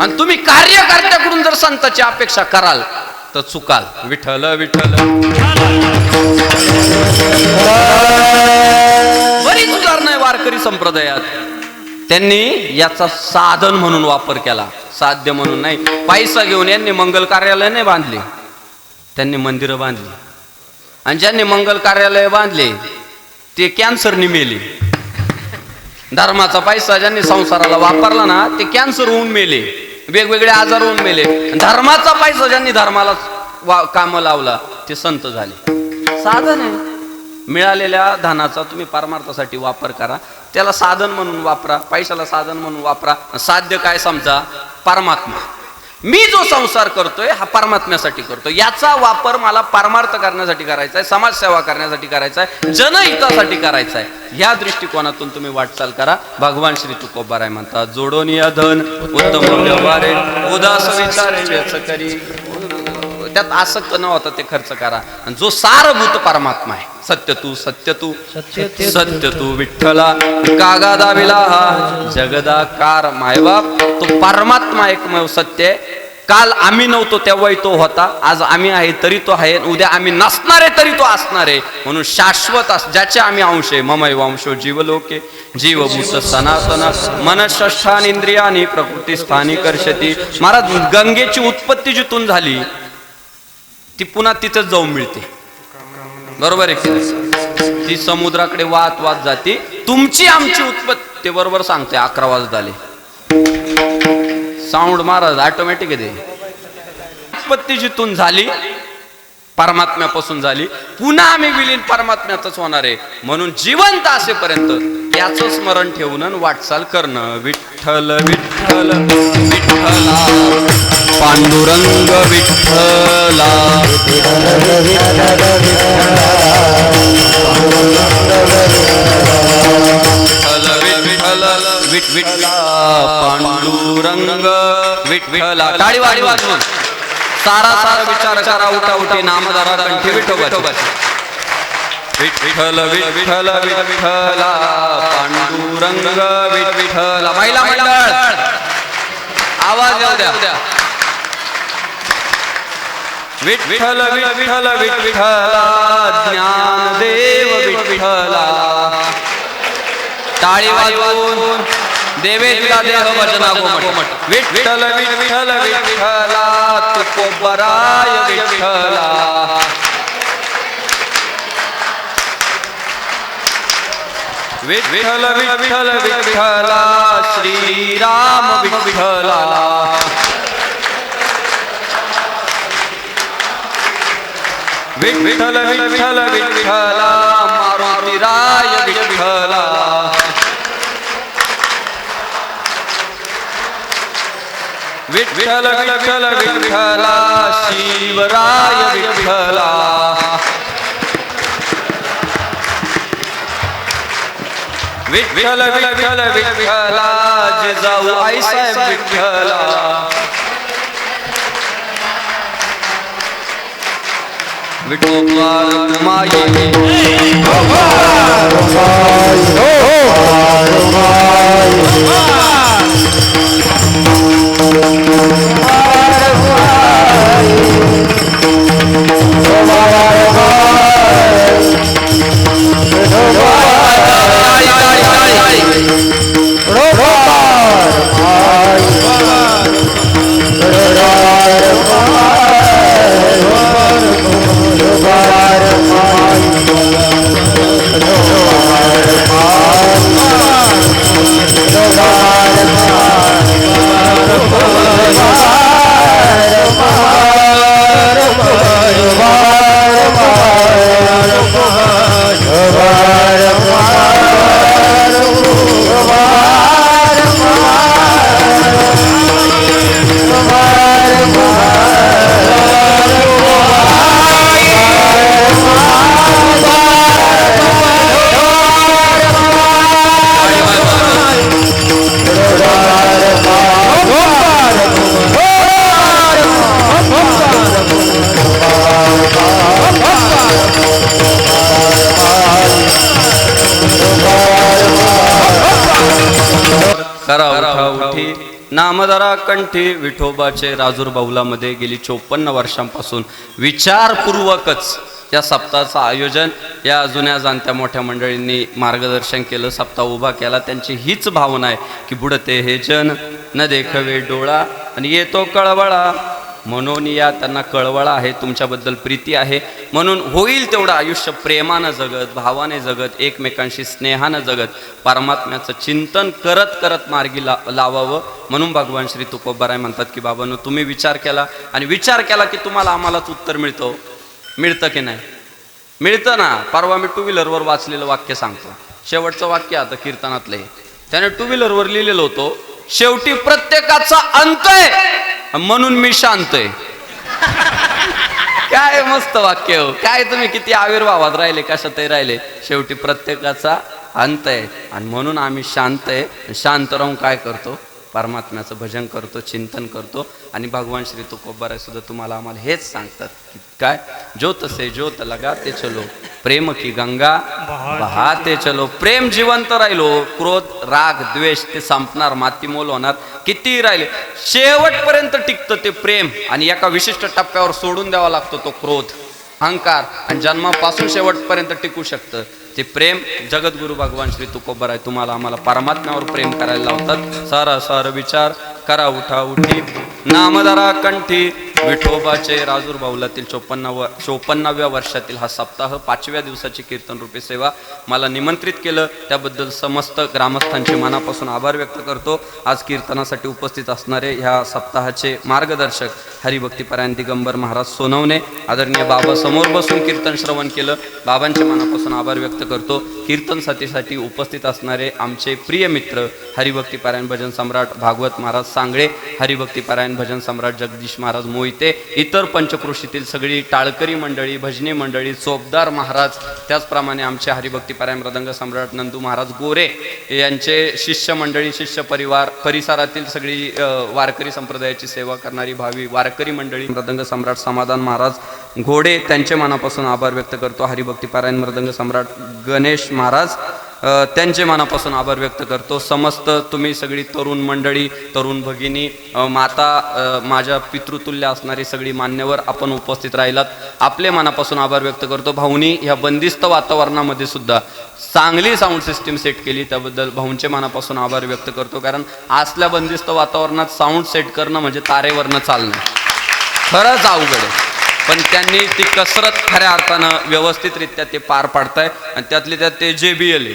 आणि तुम्ही कार्यकर्त्याकडून जर संतांची अपेक्षा कराल तर चुकाल विठ्ठल विठ्ठल बरीच उदाहरणं आहे वारकरी संप्रदायात त्यांनी याचा साधन म्हणून वापर केला साध्य म्हणून नाही पैसा घेऊन यांनी मंगल कार्यालय नाही बांधले त्यांनी मंदिरं बांधली आणि ज्यांनी मंगल कार्यालय बांधले ते कॅन्सरनी मेले धर्माचा पैसा ज्यांनी संसाराला वापरला ना ते कॅन्सर होऊन मेले वेगवेगळे आजार होऊन मेले धर्माचा पैसा ज्यांनी धर्माला काम लावला ते संत झाले साधन आहे मिळालेल्या धनाचा तुम्ही परमार्थासाठी वापर करा त्याला साधन म्हणून वापरा पैशाला साधन म्हणून वापरा साध्य काय समजा परमात्मा मी जो संसार करतोय हा परमात्म्यासाठी करतोय, याचा वापर मला परमार्थ करण्यासाठी करायचा आहे, समाजसेवा करण्यासाठी करायचा आहे, जनहितासाठी करायचा आहे. ह्या दृष्टिकोनातून तुम्ही वाटचाल करा. भगवान श्री तुकोबाराय म्हणतात, जोडून या धन उत्तम व्यवहारे उदास विचारे व्यर्थ करी. त्यात आसक्त न होता ते खर्च करा. आणि जो सारभूत परमात्मा आहे, सत्य तू विठ्ठला कागा दाविला जगदाकार मायबाप, तो परमात्मा एकमेव सत्य आहे. काल आम्ही नव्हतो तेव्हाही तो होता, आज आम्ही आहे तरी तो आहे, उद्या आम्ही नसणार आहे तरी तो असणार आहे. म्हणून शाश्वत ज्याचे आम्ही अंश आहे. ममैव अंशो जीवलोके जीवभूत सनातन मनःष्ठान इंद्रियानी प्रकृती स्थानी कर्षती. महाराज, गंगेची उत्पत्ती जिथून झाली ती पुन्हा तिथंच जाऊन मिळते, बरोबर आहे की? ती समुद्राकडे वाहत वाहत जाते. तुमची आमची उत्पत्ती बरोबर सांगते 11 वाजत आले. साऊंड महाराज ऑटोमॅटिक आहे. उत्पत्ती जिथून झाली परमात्म्यापासून झाली, पुन्हा आम्ही विलीन परमात्म्यातच होणार आहे. म्हणून जिवंत असेपर्यंत याचं स्मरण ठेवून वाटचाल करणं. विठ्ठल विठ्ठल विठ्ठला पांडुरंग विठ्ठला विठ्ठला पांडुरंग विठ्ठला. टाळी वाजवून सारा विचार करा. उठा उठी नामधारा कंठी विठोबा. विठ्ठल विठ्ठल विठ्ठला पांडुरंग विठ्ठला. महिला मंडळ आवाज येऊ द्या. विठ्ठल विठ्ठल विठ्ठला ज्ञानदेव विठ्ठला. टाळी वाजवून देवे तुला देह वचना गोमट. विठ्ठल विठ्ठल विठ्ठला तुकोबराय विठ्ठला. विठ्ठल विठ्ठल विठ्ठला श्रीराम विठ्ठला. विठ्ठल विठ्ठल विठ्ठला मारुतीराय विठ्ठला. विठ्ठल विठ्ठल विठ्ठला शिवराय विठ्ठला. विठ्ठल विठ्ठल विठ्ठला जिजाऊ आईसाहेब विठ्ठला. विठोबा माई नामधारा कंठी विठोबाचे राजूर बाहुलामध्ये गेली 54 वर्षांपासून विचारपूर्वकच या सप्ताहाचं आयोजन या जुन्या जाणत्या मोठ्या मंडळींनी मार्गदर्शन केलं, सप्ताह उभा केला. त्यांची हीच भावना आहे की बुडते हे जन न देखवे डोळा आणि येतो कळवळा. म्हणून या त्यांना कळवळा आहे, तुमच्याबद्दल प्रीती आहे. म्हणून होईल तेवढं आयुष्य प्रेमानं जगत, भावाने जगत, एकमेकांशी स्नेहानं जगत, परमात्म्याचं चिंतन करत करत मार्गी लावावं. म्हणून भगवान श्री तुकोबाराय म्हणतात की बाबांनो, तुम्ही विचार केला आणि विचार केला की तुम्हाला आम्हालाच उत्तर मिळतं की नाही? मिळतं ना. परवा मी 2 व्हीलरवर वाचलेलं वाक्य सांगतो. शेवटचं वाक्य आता कीर्तनातलं आहे. त्याने 2 व्हीलरवर लिहिलेलं होतं, शेवटी प्रत्येकाचा अंत आहे म्हणून मी शांत आहे. काय मस्त वाक्य हो. काय तुम्ही किती आविर्भावात राहिले, कशातही राहिले, शेवटी प्रत्येकाचा अंत आहे. आणि म्हणून आम्ही शांत आहे. शांत राहून काय करतो, परमात्म्याचं भजन करतो, चिंतन करतो. आणि भगवान श्री तुकोबाराय सुद्धा तुम्हाला आम्हाला हेच सांगतात की काय, ज्योत से ज्योत लगाते चलो, प्रेम की गंगा बहाते चलो. प्रेम जिवंत राहिलो, क्रोध राग द्वेष ते संपणार, मातीमोल होणार. किती राहिले शेवटपर्यंत टिकतं ते प्रेम. आणि एका विशिष्ट टप्प्यावर सोडून द्यावा लागतो तो क्रोध अहंकार. आणि जन्मापासून शेवटपर्यंत टिकू शकतं ते प्रेम. जगद्गुरु भगवान श्री तुकोबाराय तुम्हाला आम्हाला परमात्म्यावर प्रेम करायला लावतात. सारा सार विचार करा उठा उठी, नामधारा कंठी. विठोबाचे राजूर बाहुलातील 54व्या वर्षातील हा सप्ताह 5व्या दिवसाची कीर्तन रूपी सेवा मला निमंत्रित केलं त्याबद्दल समस्त ग्रामस्थांचे मनापासून आभार व्यक्त करतो. आज कीर्तनासाठी उपस्थित असणारे ह्या सप्ताहाचे मार्गदर्शक हरिभक्तीपरायण दिगंबर महाराज सोनवणे, आदरणीय बाबा समोर बसून कीर्तन श्रवण केलं, बाबांचे मनापासून आभार व्यक्त करतो. कीर्तन साथीसाठी उपस्थित असणारे आमचे प्रिय मित्र हरिभक्तीपरायण भजन सम्राट भागवत महाराज सांगळे, हरिभक्तीपरायण भजन सम्राट जगदीश महाराज मोहिते, इतर पंचक्रोशीतील सगळी टाळकरी मंडळी, भजनी मंडळी, चोपदार महाराज, त्याचप्रमाणे आमचे हरिभक्तीपरायण मृदंग सम्राट नंदू महाराज गोरे यांचे शिष्य मंडळी, शिष्य परिवार, परिसरातील सगळी वारकरी संप्रदायाची सेवा करणारी भावी वारकरी मंडळी, मृदंग सम्राट समाधान महाराज घोडे, त्यांचे मनापासून आभार व्यक्त करतो. हरिभक्तीपरायण मृदंग सम्राट गणेश महाराज, त्यांचे मनापासून आभार व्यक्त करतो. समस्त तुम्ही सगळी तरुण मंडळी, तरुण भगिनी, माता, माझ्या पितृतुल्य असणारी सगळी मान्यवर आपण उपस्थित राहिलात, आपले मनापासून आभार व्यक्त करतो. भाऊनी ह्या बंदिस्त वातावरणामध्ये सुद्धा चांगली साऊंड सिस्टीम सेट केली, त्याबद्दल भाऊंचे मनापासून आभार व्यक्त करतो. कारण असल्या बंदिस्त वातावरणात साऊंड सेट करणं म्हणजे तारेवरनं चालणं खरंच अवघड आहे. पण त्यांनी ती कसरत खऱ्या अर्थानं व्यवस्थितरित्या ते पार पाडताय. आणि त्यातले त्यात ते JBL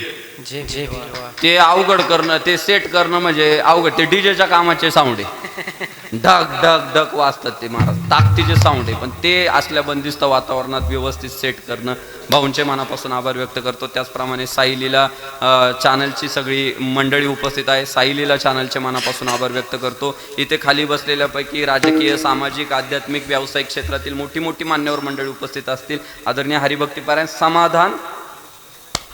ते अवघड करणं, ते सेट करणं म्हणजे अवघड. ते डीजेच्या कामाचे साऊंड आहे, ढक ढक ढक वाजतात ते महाराज, ताकदीचे साऊंड आहे. पण ते असल्या बंदिस्त वातावरणात व्यवस्थित सेट करणं, भाऊंचे मनापासून आभार व्यक्त करतो. त्याचप्रमाणे साई लीला चॅनलची सगळी मंडळी उपस्थित आहे, साई लीला चॅनलचे मनापासून आभार व्यक्त करतो. इथे खाली बसलेल्यापैकी राजकीय, सामाजिक, आध्यात्मिक, व्यावसायिक क्षेत्रातील मोठी मोठी मान्यवर मंडळी उपस्थित असतील. आदरणीय हरिभक्तीपरायण समाधान,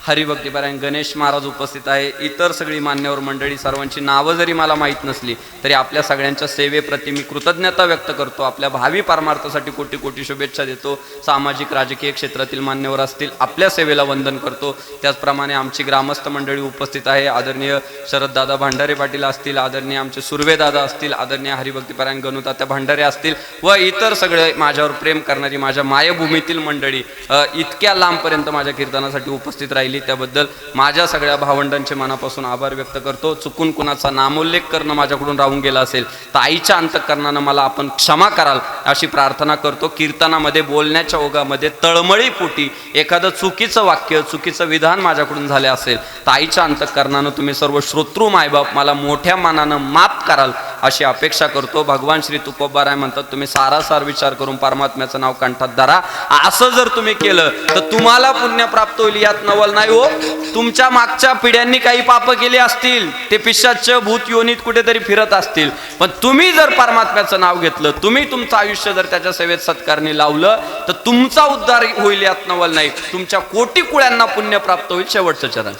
हरिभक्तीपरायण गणेश महाराज उपस्थित आहे, इतर सगळी मान्यवर मंडळी, सर्वांची नावं जरी मला माहीत नसली तरी आपल्या सगळ्यांच्या सेवेप्रती मी कृतज्ञता व्यक्त करतो. आपल्या भावी परमार्थासाठी कोटी कोटी शुभेच्छा देतो. सामाजिक राजकीय क्षेत्रातील मान्यवर असतील, आपल्या सेवेला वंदन करतो. त्याचप्रमाणे आमची ग्रामस्थ मंडळी उपस्थित आहे. आदरणीय शरददादा भांडारे पाटील असतील, आदरणीय आमचे सुर्वेदादा असतील, आदरणीय हरिभक्तीपरायण गणुतात्या भांडारे असतील व इतर सगळे माझ्यावर प्रेम करणारी माझ्या मायभूमीतील मंडळी इतक्या लांबपर्यंत माझ्या कीर्तनासाठी उपस्थित राहिली, त्याबद्दल माझ्या सगळ्या भावंडांचे मनापासून आभार व्यक्त करतो. चुकून कुणाचा नामोल्लेख करणं माझ्याकडून राहून गेला असेल तर आईच्या अंतःकरणानं मला आपण क्षमा कराल अशी प्रार्थना करतो. कीर्तनामध्ये बोलण्याच्या ओघामध्ये तळमळी पोटी एखादं चुकीचं वाक्य, चुकीचं विधान माझ्याकडून झाले असेल तर आईच्या अंतःकरणानं तुम्ही सर्व श्रोतृ मायबाप मला मोठ्या मनानं माफ कराल अशी अपेक्षा करतो. भगवान श्री तुकोबाराय म्हणतात, तुम्ही सारासार विचार करून परमात्म्याचं नाव कंठात धरा. असं जर तुम्ही केलं तर तुम्हाला पुण्य प्राप्त होईल, यात नवल नाही हो. तुमच्या मागच्या पिढ्यांनी काही पाप केले असतील, ते पिशाच्च भूत योनीत कुठेतरी फिरत असतील, पण तुम्ही जर परमात्म्याचं नाव घेतलं, तुम्ही तुमचं आयुष्य जर त्याच्या सेवेत सत्कारणी लावलं तर तुमचा उद्धार होईल, यात नवल नाही. तुमच्या कोटी कुळ्यांना पुण्य प्राप्त होईल. शेवटचं चरण.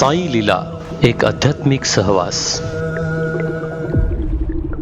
साई लीला एक आध्यात्मिक सहवास.